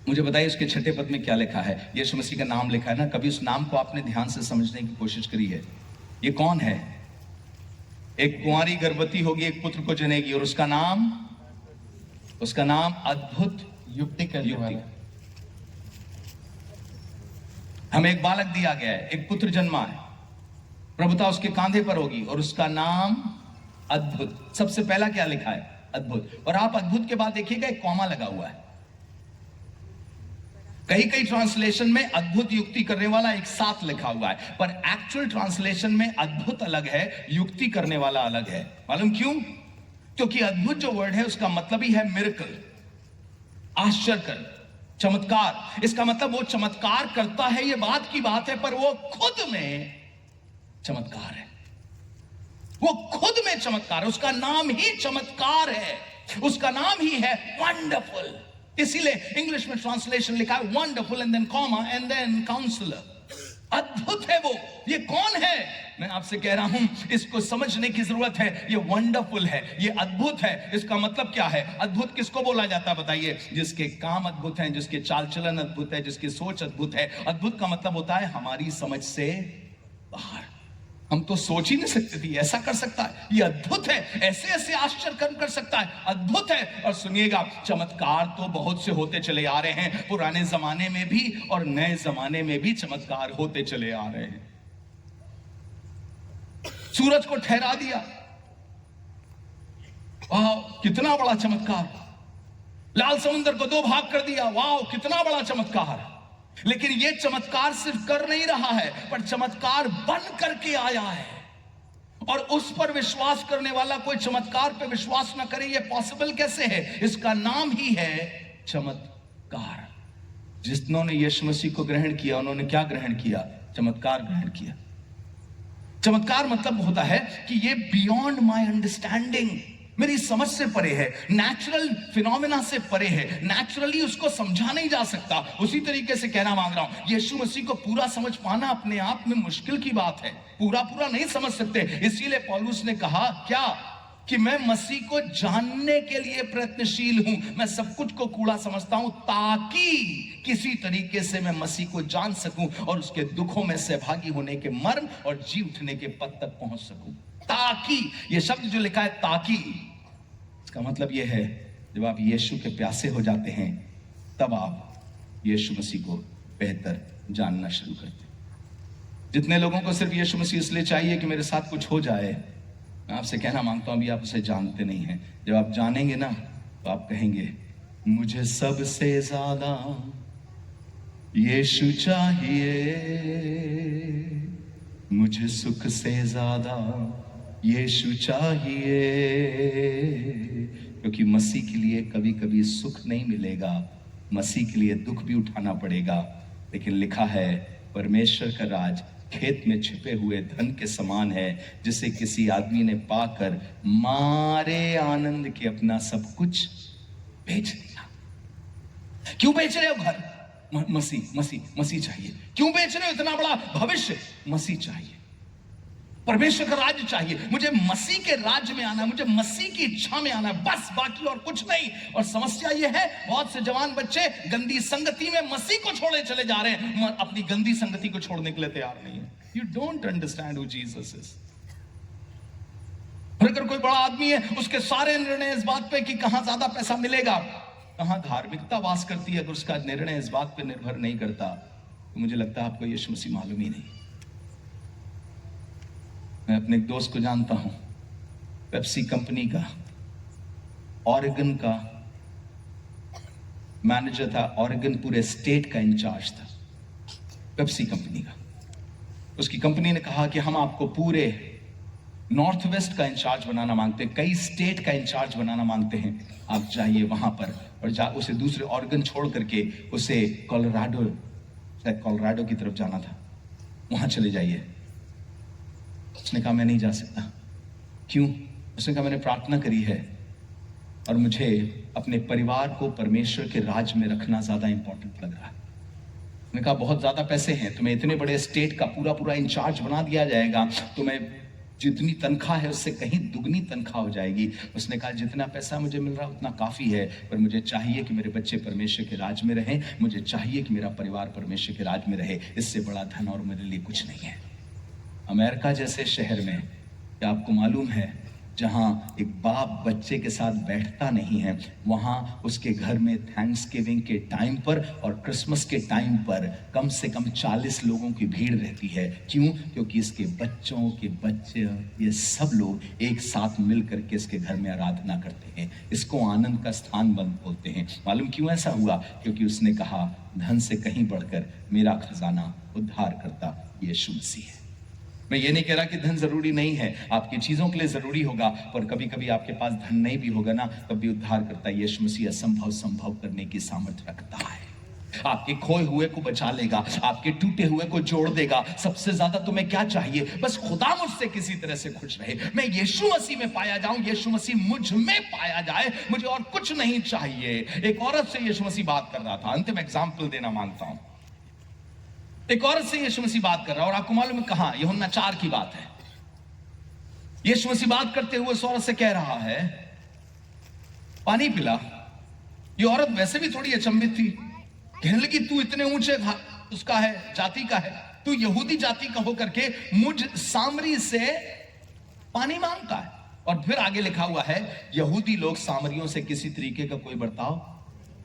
मुझे बताइए उसके 6ठे पद में क्या लिखा है। यीशु मसीह का नाम लिखा है ना, कभी उस नाम को आपने ध्यान से समझने की कोशिश करी है? ये कौन है? एक कुंवारी गर्भवती होगी, एक पुत्र को जनेगी, और उसका नाम अद्भुत युक्ति करने वाला। हमें एक बालक दिया गया है, एक पुत्र जन्मा है, प्रभुता उसके कांधे पर होगी और उसका नाम अद्भुत। सबसे पहला क्या लिखा है? अद्भुत। और आप अद्भुत के बाद देखिएगा एक कॉमा लगा हुआ है। कई कई ट्रांसलेशन में अद्भुत युक्ति करने वाला एक साथ लिखा हुआ है, पर एक्चुअल ट्रांसलेशन में अद्भुत अलग है, युक्ति करने वाला अलग है। मालूम क्यों? क्योंकि अद्भुत जो वर्ड है उसका मतलब ही है मिरेकल, आश्चर्य, चमत्कार। इसका मतलब वो चमत्कार करता है, ये बात की बात है, पर वो खुद में चमत्कार है। वो खुद में चमत्कार है, उसका नाम ही चमत्कार है, उसका नाम ही है वंडरफुल। इसीलिए इंग्लिश में ट्रांसलेशन लिखा है wonderful and then comma and then counsellor. अद्भुत है वो। ये कौन है? मैं आपसे कह रहा हूं, इसको समझने की जरूरत है। ये वंडरफुल है, ये अद्भुत है। इसका मतलब क्या है? अद्भुत किसको बोला जाता है बताइए? जिसके काम अद्भुत हैं, जिसके चाल चलन अद्भुत है, जिसकी सोच अद्भुत है। अद्भुत का मतलब होता है हमारी समझ से बाहर। हम तो सोच ही नहीं सकते थे ऐसा कर सकता है। ये अद्भुत है, ऐसे ऐसे आश्चर्य कर्म कर सकता है, अद्भुत है। और सुनिएगा, चमत्कार तो बहुत से होते चले आ रहे हैं, पुराने जमाने में भी और नए जमाने में भी चमत्कार होते चले आ रहे हैं। सूरज को ठहरा दिया, वाह कितना बड़ा चमत्कार। लाल समुद्र को 2 भाग कर दिया, वाह कितना बड़ा चमत्कार। लेकिन यह चमत्कार सिर्फ कर नहीं रहा है, पर चमत्कार बन करके आया है। और उस पर विश्वास करने वाला कोई चमत्कार पे विश्वास ना करे, यह पॉसिबल कैसे है? इसका नाम ही है चमत्कार। जिन्होंने यीशु मसीह को ग्रहण किया, उन्होंने क्या ग्रहण किया? चमत्कार ग्रहण किया। चमत्कार मतलब होता है कि ये बियॉन्ड माय अंडरस्टैंडिंग, मेरी समझ से परे है, नेचुरल फिनोमेना से परे है, नेचुरली उसको समझा नहीं जा सकता। उसी तरीके से कहना मांग रहा हूं, यीशु मसीह को पूरा समझ पाना अपने आप में मुश्किल की बात है, पूरा नहीं समझ सकते। इसीलिए पौलुस ने कहा क्या? कि मैं मसीह को जानने के लिए प्रयत्नशील हूं। मैं सब कुछ को कूड़ा समझता हूं ताकि किसी तरीके से मैं मसीह को जान सकूं और उसके दुखों में सहभागी होने के मर्म और जी उठने के पद तक पहुंच सकूं। ताकि, ये शब्द जो लिखा है ताकि, इसका मतलब यह है जब आप यीशु के प्यासे हो जाते हैं तब आप यीशु मसीह को बेहतर जानना शुरू करते हैं। जितने लोगों को सिर्फ यीशु मसीह इसलिए चाहिए कि मेरे साथ कुछ हो जाए, मैं आपसे कहना मांगता हूं अभी आप उसे जानते नहीं हैं। जब आप जानेंगे ना तो आप कहेंगे मुझे सबसे ज्यादा यीशु चाहिए, मुझे सुख से ज्यादा यीशु चाहिए। क्योंकि मसीह के लिए कभी कभी सुख नहीं मिलेगा, मसीह के लिए दुख भी उठाना पड़ेगा। लेकिन लिखा है परमेश्वर का राज खेत में छिपे हुए धन के समान है, जिसे किसी आदमी ने पाकर मारे आनंद के अपना सब कुछ बेच दिया। क्यों बेच रहे हो घर? मसीह चाहिए। क्यों बेच रहे हो इतना बड़ा भविष्य? मसीह चाहिए। परमेश्वर का राज्य चाहिए, मुझे मसीह के राज्य में आना है, मुझे मसीह की इच्छा में आना है, बस, बाकी और कुछ नहीं। और समस्या यह है, बहुत से जवान बच्चे गंदी संगति में मसीह को छोड़े चले जा रहे हैं, अपनी गंदी संगति को छोड़ने के लिए तैयार नहीं है। You don't understand who Jesus is. और अगर कोई बड़ा आदमी है, उसके सारे निर्णय इस बात पे कि कहां ज्यादा पैसा मिलेगा, कहां धार्मिकता वास करती है, अगर उसका निर्णय इस बात पे निर्भर नहीं करता, तो मुझे लगता है आपको यीशु मसीह मालूम ही नहीं। मैं अपने एक दोस्त को जानता हूं, पेप्सी कंपनी का ऑरेगन का मैनेजर था, ऑरेगन पूरे स्टेट का इंचार्ज था पेप्सी कंपनी का। उसकी कंपनी ने कहा कि हम आपको पूरे नॉर्थ वेस्ट का इंचार्ज बनाना मांगते हैं, कई स्टेट का इंचार्ज बनाना मांगते हैं, आप जाइए वहां पर और उसे दूसरे ऑरेगन छोड़ करके उसे कोलोराडो की तरफ जाना था, वहां चले जाइए। उसने कहा मैं नहीं जा सकता। क्यों? उसने कहा मैंने प्रार्थना करी है और मुझे अपने परिवार को परमेश्वर के राज में रखना ज्यादा इंपॉर्टेंट लग रहा है। उसने कहा बहुत ज्यादा पैसे हैं, तुम्हें इतने बड़े स्टेट का पूरा इंचार्ज बना दिया जाएगा, तुम्हें जितनी तनख्वाह है उससे कहीं दुगनी तनख्वाह हो जाएगी। उसने कहा जितना पैसा मुझे मिल रहा है उतना काफी है, पर मुझे चाहिए कि मेरे बच्चे परमेश्वर के राज में रहें, मुझे चाहिए कि मेरा परिवार परमेश्वर के राज में रहे, इससे बड़ा धन और मेरे लिए कुछ नहीं है। अमेरिका जैसे शहर में, क्या आपको मालूम है, जहां एक बाप बच्चे के साथ बैठता नहीं है, वहां उसके घर में थैंक्सगिविंग के टाइम पर और क्रिसमस के टाइम पर कम से कम 40 लोगों की भीड़ रहती है। क्यों? क्योंकि इसके बच्चों के बच्चे, ये सब लोग एक साथ मिल करके इसके घर में आराधना करते हैं। इसको आनंद का स्थान बोलते हैं। मालूम क्यों ऐसा हुआ? क्योंकि उसने कहा धन से कहीं बढ़कर मेरा खजाना उद्धार करता यीशु मसीह है। मैं ये नहीं कह रहा कि धन जरूरी नहीं है, आपकी चीजों के लिए जरूरी होगा, पर कभी कभी आपके पास धन नहीं भी होगा ना, तब भी उद्धार करता यीशु मसीह असंभव संभव करने की सामर्थ्य रखता है। आपके खोए हुए को बचा लेगा, आपके टूटे हुए को जोड़ देगा। सबसे ज्यादा तुम्हें क्या चाहिए? बस खुदा मुझसे किसी तरह से खुश रहे, मैं यीशु मसीह में पाया जाऊं, यीशु मसीह मुझ में पाया जाए, मुझे और कुछ नहीं चाहिए। एक औरत से यीशु मसीह बात कर रहा था, अंतिम एग्जाम्पल देना मांगता हूं। एक औरत से यीशु मसीह बात कर रहा है, और आपको मालूम है कहां? यूहन्ना 4 की बात है। यीशु मसीह बात करते हुए उस औरत से कह रहा है पानी पिला। ये औरत वैसे भी थोड़ी अचंभित थी, कहने लगी तू इतने ऊंचे उसका है, जाति का है, तू यहूदी जाति का होकर के मुझ सामरी से पानी मांगता है। और फिर आगे लिखा हुआ है यहूदी लोग सामरियों से किसी तरीके का कोई बर्ताव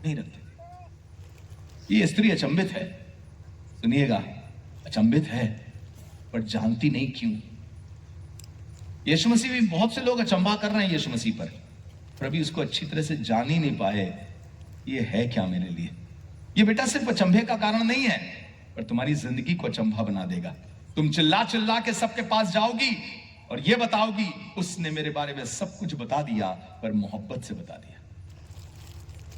नहीं रखते। ये स्त्री अचंभित है, सुनिएगा, अचंभित है, पर जानती नहीं क्यों। यीशु मसीह भी, बहुत से लोग अचंभा कर रहे हैं यीशु मसीह पर अभी उसको अच्छी तरह से जान ही नहीं पाए ये है क्या मेरे लिए। ये बेटा सिर्फ अचंभे का कारण नहीं है, पर तुम्हारी जिंदगी को अचंभा बना देगा। तुम चिल्ला चिल्ला के सबके पास जाओगी और ये बताओगी उसने मेरे बारे में सब कुछ बता दिया, पर मोहब्बत से बता दिया,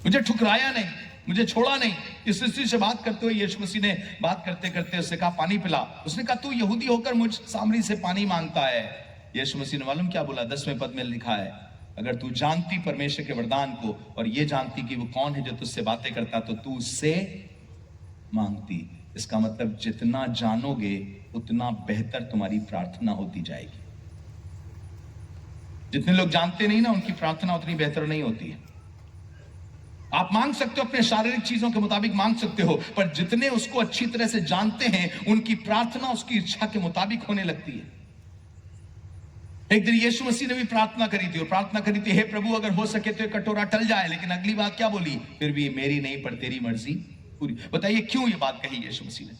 मुझे ठुकराया नहीं, मुझे छोड़ा नहीं। इस स्त्री से बात करते हुए यीशु मसीह ने बात करते करते उससे कहा पानी पिला। उसने कहा तू यहूदी होकर मुझ सामरी से पानी मांगता है। यीशु मसीह ने मालूम क्या बोला? 10वें पद में लिखा है अगर तू जानती परमेश्वर के वरदान को और ये जानती कि वो कौन है जो तुझसे बातें करता, तो तू उससे मांगती। इसका मतलब जितना जानोगे उतना बेहतर तुम्हारी प्रार्थना होती जाएगी। जितने लोग जानते नहीं ना, उनकी प्रार्थना उतनी बेहतर नहीं होती है। आप मांग सकते हो, अपने शारीरिक चीजों के मुताबिक मांग सकते हो, पर जितने उसको अच्छी तरह से जानते हैं उनकी प्रार्थना उसकी इच्छा के मुताबिक होने लगती है। एक दिन यीशु मसीह ने भी प्रार्थना करी थी, और प्रार्थना करी थी हे प्रभु अगर हो सके तो ये कटोरा टल जाए, लेकिन अगली बात क्या बोली? फिर भी मेरी नहीं पर तेरी मर्जी पूरी। बताइए क्यों ये बात कही यीशु मसीह ने?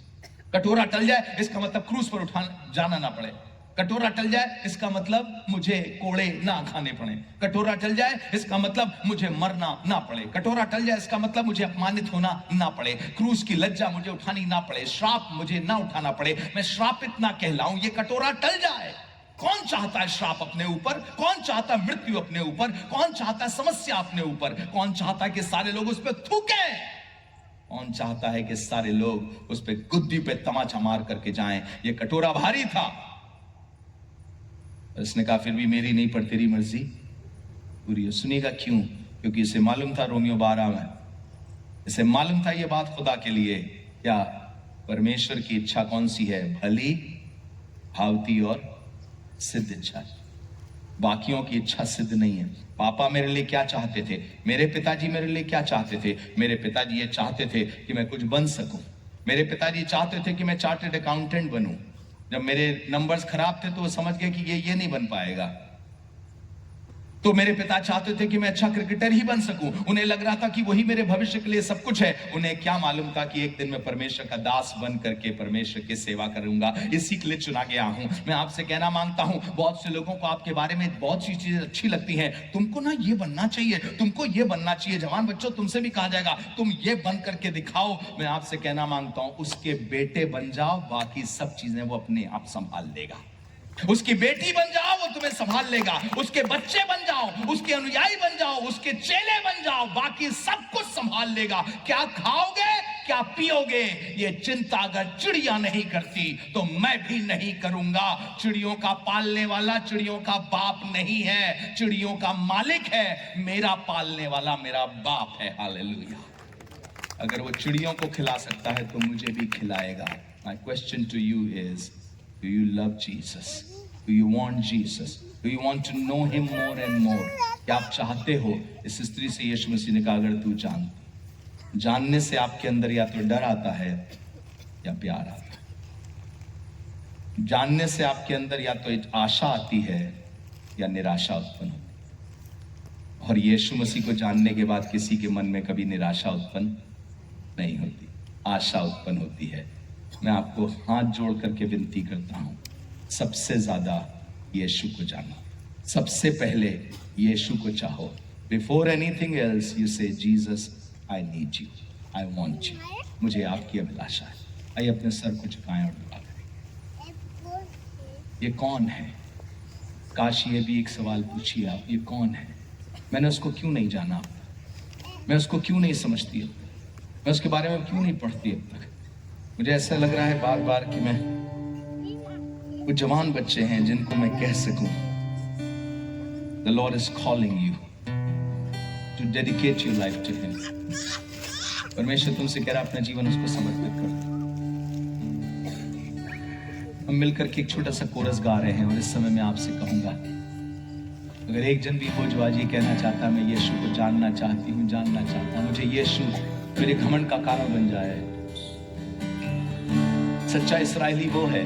कटोरा टल जाए इसका मतलब क्रूस पर जाना ना पड़े। कटोरा टल जाए इसका मतलब मुझे कोड़े ना खाने पड़े। कटोरा टल जाए इसका मतलब मुझे मरना ना पड़े। कटोरा टल जाए इसका मतलब मुझे अपमानित होना ना पड़े, क्रूस की लज्जा मुझे उठानी ना पड़े, श्राप मुझे ना उठाना पड़े, मैं श्रापित ना कहलाऊं। ये कटोरा टल जाए। कौन चाहता है श्राप अपने ऊपर? कौन चाहता है मृत्यु अपने ऊपर? कौन चाहता है समस्या अपने ऊपर? कौन चाहता है कि सारे लोग उस पर थूके? कौन चाहता है कि सारे लोग उस पर गुद्दी पे तमाचा मार करके जाएं? ये कटोरा भारी था, उसने कहा फिर भी मेरी नहीं पर तेरी मर्जी पूरी हो। सुनिएगा क्यों? क्योंकि इसे मालूम था, रोमियो 12 में इसे मालूम था ये बात खुदा के लिए क्या परमेश्वर की इच्छा कौन सी है? भली, भावती और सिद्ध इच्छा, बाकियों की इच्छा सिद्ध नहीं है। पापा मेरे लिए क्या चाहते थे, मेरे पिताजी मेरे लिए क्या चाहते थे? मेरे पिताजी ये चाहते थे कि मैं कुछ बन सकूं। मेरे पिताजी चाहते थे कि मैं चार्टर्ड अकाउंटेंट बनूं। जब मेरे नंबर्स खराब थे तो वो समझ गए कि ये नहीं बन पाएगा। तो मेरे पिता चाहते थे कि मैं अच्छा क्रिकेटर ही बन सकूं। उन्हें लग रहा था कि वही मेरे भविष्य के लिए सब कुछ है। उन्हें क्या मालूम था कि एक दिन मैं परमेश्वर का दास बन करके परमेश्वर की सेवा करूंगा। इसी के लिए चुना गया हूं। मैं आपसे कहना मांगता हूं, बहुत से लोगों को आपके बारे में बहुत सी चीजें अच्छी लगती हैं। तुमको ना ये बनना चाहिए, तुमको ये बनना चाहिए। जवान बच्चों, तुमसे भी कहा जाएगा तुम ये बन करके दिखाओ। मैं आपसे कहना मांगता हूं, उसके बेटे बन जाओ, बाकी सब चीजें वो अपने आप संभाल लेगा। उसकी बेटी बन जाओ, वो तुम्हें संभाल लेगा। उसके बच्चे बन जाओ, उसके अनुयायी बन जाओ, उसके चेले बन जाओ, बाकी सब कुछ संभाल लेगा। क्या खाओगे, क्या पियोगे, ये चिंता अगर चिड़िया नहीं करती तो मैं भी नहीं करूंगा। चिड़ियों का पालने वाला चिड़ियों का बाप नहीं है, चिड़ियों का मालिक है। मेरा पालने वाला मेरा बाप है। हालेलुया। अगर वो चिड़ियों को खिला सकता है तो मुझे भी खिलाएगा। My question to you is, do you love Jesus? Do you want Jesus? Do you want to know him more and more? क्या आप चाहते हो? इस स्त्री से यीशु मसीह ने कहा, अगर तू जानने से आपके अंदर या तो डर आता है या प्यार आता है। जानने से आपके अंदर या तो आशा आती है या निराशा उत्पन्न होती है। और यीशु मसीह को जानने के बाद किसी के मन में कभी निराशा उत्पन्न नहीं होती, आशा उत्पन्न होती है। मैं आपको हाथ जोड़ करके विनती करता हूं, सबसे ज्यादा यीशु को जानो, सबसे पहले यीशु को चाहो। बिफोर एनीथिंग एल्स यू से, Jesus I need you, I want you. मुझे आपकी अभिलाषा है। आइए अपने सर को झुकाएं और दुआ करें। ये कौन है? काश ये भी एक सवाल पूछिए आप, ये कौन है? मैंने उसको क्यों नहीं जाना अब तक? मैं उसको क्यों नहीं समझती अब तक? मैं उसके बारे में क्यों नहीं पढ़ती अब तक? मुझे ऐसा लग रहा है बार बार कि मैं, वो जवान बच्चे हैं जिनको मैं कह सकूं, The Lord is calling you to dedicate your life to Him. परमेश्वर तुमसे कह रहा है अपना जीवन उसको समर्पित कर दो। हम मिलकर के एक छोटा सा कोरस गा रहे हैं और इस समय मैं आपसे कहूंगा, अगर एक जन भी हो जो आज ये कहना चाहता, मैं यीशु को जानना चाहती हूँ, जानना चाहता हूँ, मुझे यीशु मेरे घमंड का कारण बन जाए। सच्चा इस्राएली वो है,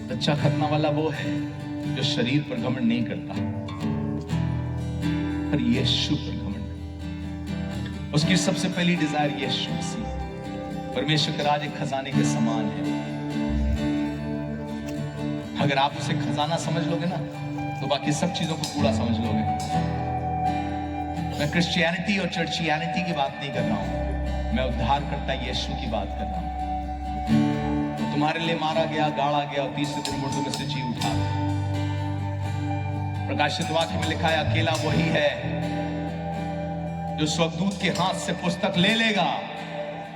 सच्चा खतना वाला वो है जो शरीर पर घमंड नहीं करता, पर यीशु पर घमंड। उसकी सबसे पहली डिजायर यीशु मसीह। परमेश्वर का राज एक खजाने के समान है। अगर आप उसे खजाना समझ लोगे ना, तो बाकी सब चीजों को कूड़ा समझ लोगे। मैं क्रिश्चियनिटी और चर्चियनिटी की बात नहीं कर रहा हूं, मैं उद्धारकर्ता यीशु की बात कर रहा हूं। तुम्हारे लिए मारा गया, गाड़ा गया और तीसरे दिन मुर्दों में से जी उठा। प्रकाशित वाक्य में लिखा है, अकेला वही है जो स्वर्गदूत के हाथ से पुस्तक ले लेगा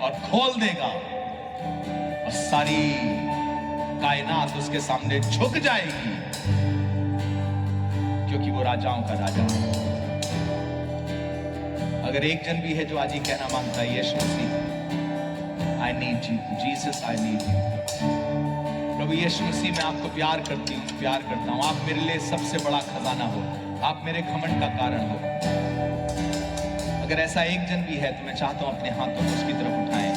और खोल देगा और सारी कायनात उसके सामने झुक जाएगी, क्योंकि वो राजाओं का राजा है। अगर एक जन भी है जो आज ये कहना मांगता है, Yeshu Masih I need you, Jesus I need you. प्रभु यीशु मसीह, मैं आपको प्यार करती हूँ, प्यार करता हूँ। आप मेरे लिए सबसे बड़ा खजाना हो, आप मेरे घमंड का कारण हो। अगर ऐसा एक जन भी है तो मैं चाहता हूँ अपने हाथों को उसकी तरफ उठाएं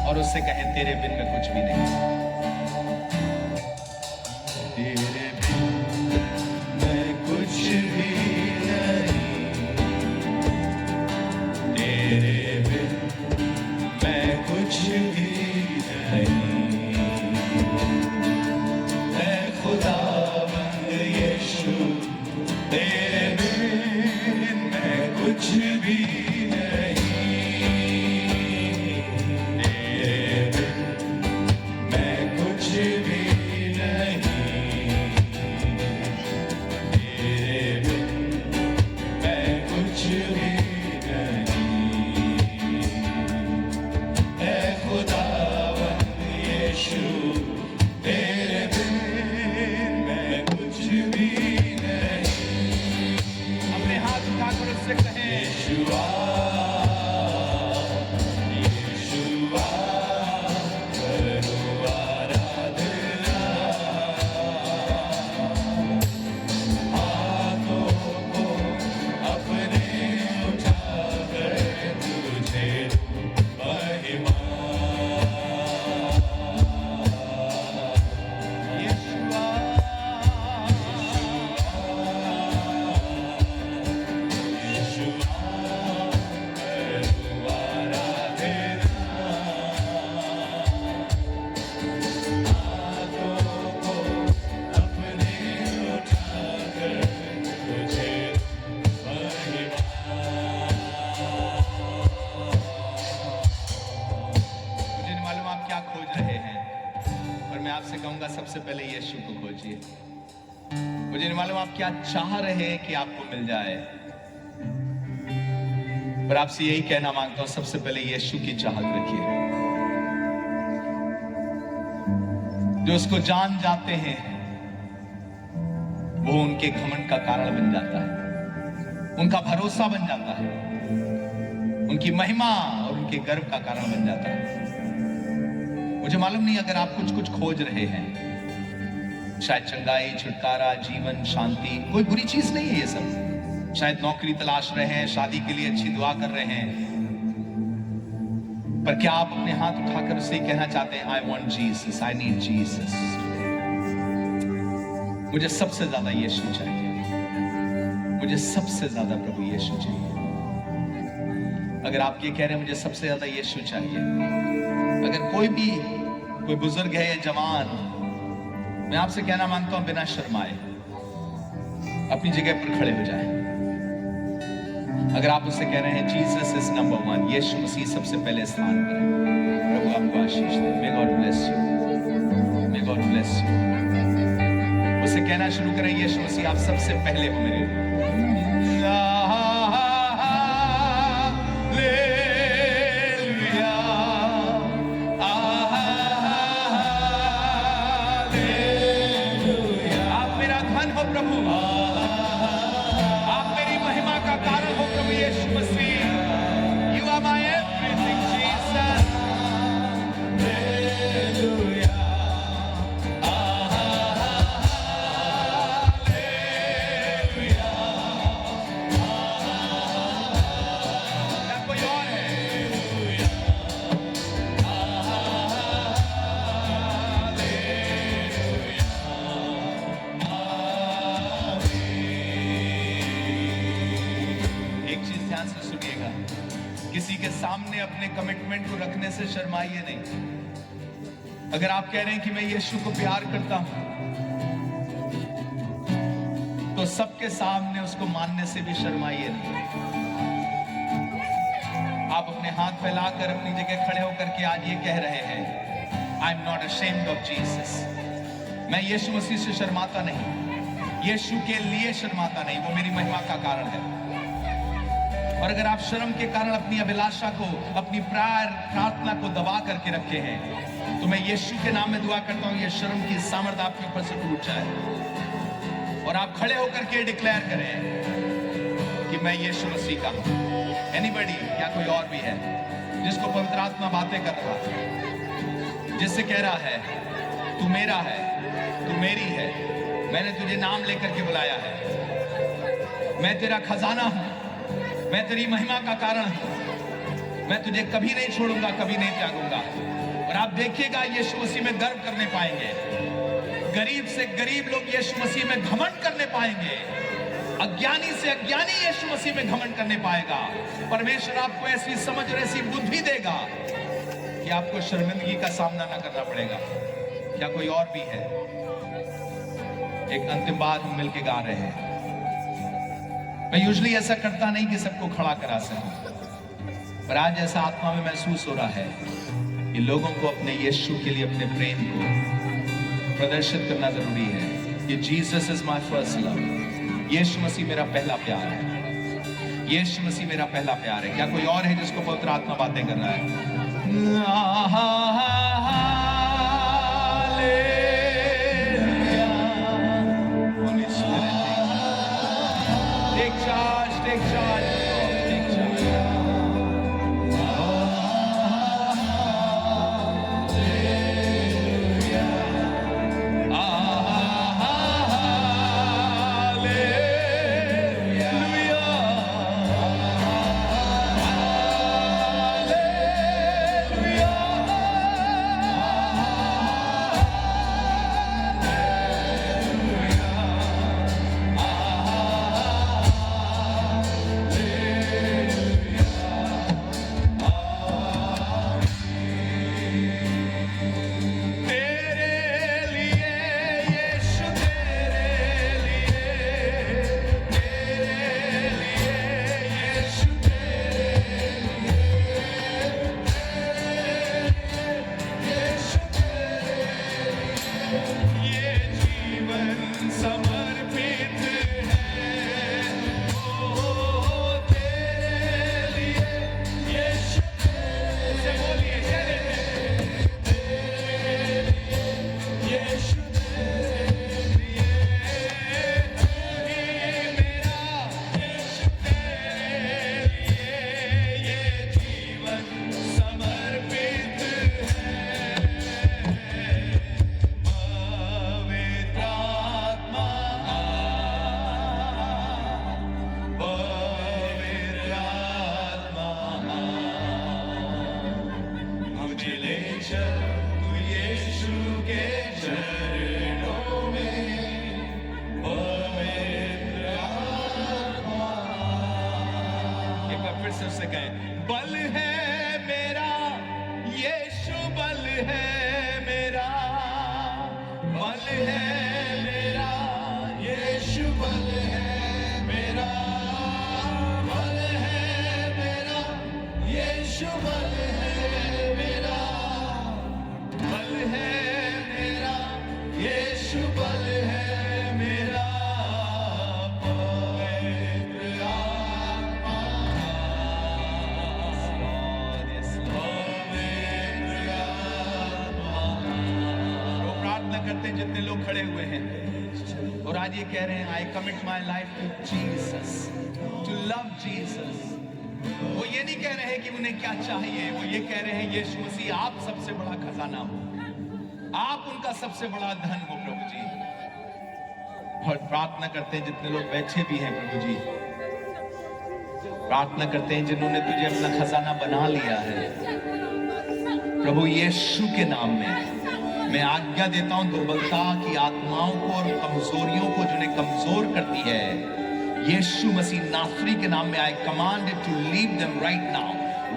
और उससे कहें, तेरे बिन मैं कुछ भी नहीं। तेरे बिन मैं कुछ भी नहीं, तेरे बिन मैं कुछ भी नहीं। मैं खुदावंद यीशु, तेरे बिन मैं कुछ भी नहीं, तेरे बिन मैं कुछ भी नहीं, तेरे बिन मैं कुछ भी नहीं। ऐ खुदावंद यीशु, तेरे बिन मैं कुछ भी नहीं। अपने हाथ उठाकर उससे कहें, यीशुआ, यीशुआ, करो आराधना, आपसे कहूंगा सबसे पहले यीशु को खोजिए। मुझे नहीं मालूम आप क्या चाह रहे हैं कि आपको मिल जाए, पर आपसे यही कहना मांगता हूं, सबसे पहले यीशु की चाहत रखिए। जो उसको जान जाते हैं वो उनके घमंड का कारण बन जाता है, उनका भरोसा बन जाता है, उनकी महिमा और उनके गर्व का कारण बन जाता है। मुझे मालूम नहीं, अगर आप कुछ कुछ खोज रहे हैं, शायद चंगाई, छुटकारा, जीवन, शांति, कोई बुरी चीज नहीं है ये सब। शायद नौकरी तलाश रहे हैं, शादी के लिए अच्छी दुआ कर रहे हैं, पर क्या आप अपने हाथ उठाकर उससे कहना चाहते हैं, I want Jesus, I need Jesus, मुझे सबसे ज्यादा यीशु चाहिए, मुझे सबसे ज्यादा प्रभु यीशु चाहिए। अगर आप ये कह रहे हैं मुझे सबसे ज्यादा यीशु चाहिए, अगर कोई बुजुर्ग है या जवान, मैं आपसे कहना मांगता हूं, बिना शर्माए अपनी जगह पर खड़े हो जाएं। अगर आप उससे कह रहे हैं Jesus is number 1, Yeshu Masih सबसे पहले स्थान पर है, प्रभु आपको आशीष दे। May God bless you, may God bless you. उससे कहना शुरू करें, यीशु मसीह आप सबसे पहले हो मेरे लिए। किसी के सामने अपने कमिटमेंट को रखने से शर्माइए नहीं। अगर आप कह रहे हैं कि मैं यीशु को प्यार करता हूं, तो सबके सामने उसको मानने से भी शर्माइए नहीं। आप अपने हाथ फैलाकर अपनी जगह खड़े होकर के आज ये कह रहे हैं, I am not ashamed of Jesus. मैं यीशु मसीह से शर्माता नहीं, यीशु के लिए शर्माता नहीं, वो मेरी महिमा का कारण है। और अगर आप शर्म के कारण अपनी अभिलाषा को, अपनी प्रार्थना को दबा करके रखे हैं, तो मैं यीशु के नाम में दुआ करता हूं, ये शर्म की सामर्थ आपके ऊपर से टूट जाए और आप खड़े होकर के डिक्लेयर करें कि मैं यीशु मसीह का हूं। एनीबडी, क्या कोई और भी है जिसको पवित्र आत्मा बातें कर रहा है, जिससे कह रहा है तू मेरा है, तू मेरी है, मैंने तुझे नाम लेकर के बुलाया है, मैं तेरा खजाना हूं, मैं तेरी महिमा का कारण हूं, मैं तुझे कभी नहीं छोड़ूंगा, कभी नहीं त्यागूंगा। और आप देखिएगा यीशु मसीह में गर्व करने पाएंगे, गरीब से गरीब लोग यीशु मसीह में घमंड करने पाएंगे, अज्ञानी से अज्ञानी यीशु मसीह में घमंड करने पाएगा। परमेश्वर आपको ऐसी समझ और ऐसी बुद्धि देगा कि आपको शर्मिंदगी का सामना ना करना पड़ेगा। क्या कोई और भी है? एक अंतिम बार हम मिलके गा रहे हैं। मैं यूजुअली ऐसा करता नहीं कि सबको खड़ा करा सकूं, पर आज ऐसा आत्मा में महसूस हो रहा है कि लोगों को अपने यीशु के लिए अपने प्रेम को प्रदर्शित करना जरूरी है कि Jesus is my first love, Yeshu Masih मेरा पहला प्यार है, यीशु मसीह मेरा पहला प्यार है। क्या कोई और है जिसको पवित्र आत्मा बातें कर रहा है? Take charge, take charge. Hallelujah. चल तू यीशु के चरणों में, पवित्र आत्मा। एक बार फिर से उससे कहें, बल है मेरा यीशु, बल है मेरा, बल है मेरा यीशु, बल है मेरा, बल है मेरा यीशु, बल है मेरा, बल है मेरा यीशु, बल है मेरा, पवित्र आत्मा। पवित्र आत्मा। वो प्रार्थना करते हैं जितने लोग खड़े हुए हैं और आज ये कह रहे हैं, I commit my life to Jesus, to love Jesus. वो ये नहीं कह रहे हैं कि उन्हें क्या चाहिए, वो ये कह रहे हैं यीशु मसीह आप सबसे बड़ा खजाना हो, आप उनका सबसे बड़ा धन हो प्रभु जी। और प्रार्थना करते हैं जितने लोग बैठे भी हैं प्रभु जी, प्रार्थना करते हैं जिन्होंने तुझे अपना खजाना बना लिया है प्रभु यीशु के नाम में मैं आज्ञा देता हूं दुर्बलता की आत्माओं को और कमजोरियों को जिन्हें कमजोर करती है, यीशु मसीह नासरी के नाम में I command to leave them right now,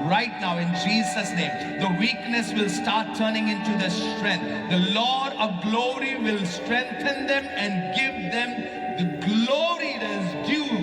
right now in Jesus name. The weakness will start turning into the strength. The Lord of glory will strengthen them and give them the glory that is due.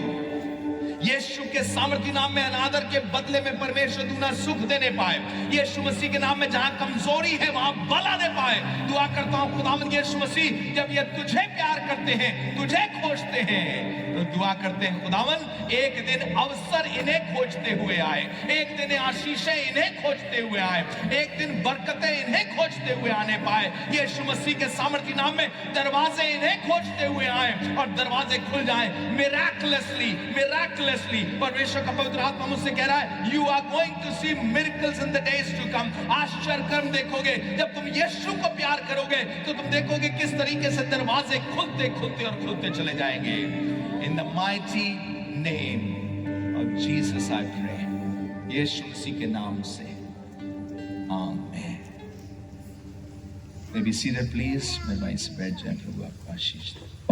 यीशु के सामर्थी नाम में अनादर के बदले में परमेश्वर दूना सुख देने पाए, यीशु मसीह के नाम में जहां कमजोरी है वहां बल आने पाए। दुआ करता हूं खुदावंद यीशु मसीह, जब ये तुझे प्यार करते हैं, तुझे खोजते हैं, तो दुआ करते हैं खुदावन एक दिन अवसर इन्हें खोजते हुए आए, एक दिन आशीषें इन्हें खोजते हुए आए, एक दिन बरकतें इन्हें खोजते हुए आने पाए। यीशु मसीह के सामर्थी नाम में दरवाजे इन्हें खोजते हुए आए और दरवाजे खुल जाएं मिराकुलसली, मिराकुलसली। परमेश्वर का पवित्र आत्मा मुझसे कह रहा है, you are going to see miracles in the days to come. आश्चर्य कर्म देखोगे जब तुम यीशु को प्यार करोगे, तो तुम देखोगे किस तरीके से दरवाजे खुलते खुलते और खुलते चले जाएंगे। In the mighty name of Jesus I pray. यीशु मसीह के नाम से आमीन। May be seated please। मैं भाई से बैठ जाए, प्रभु आपको आशीष दे।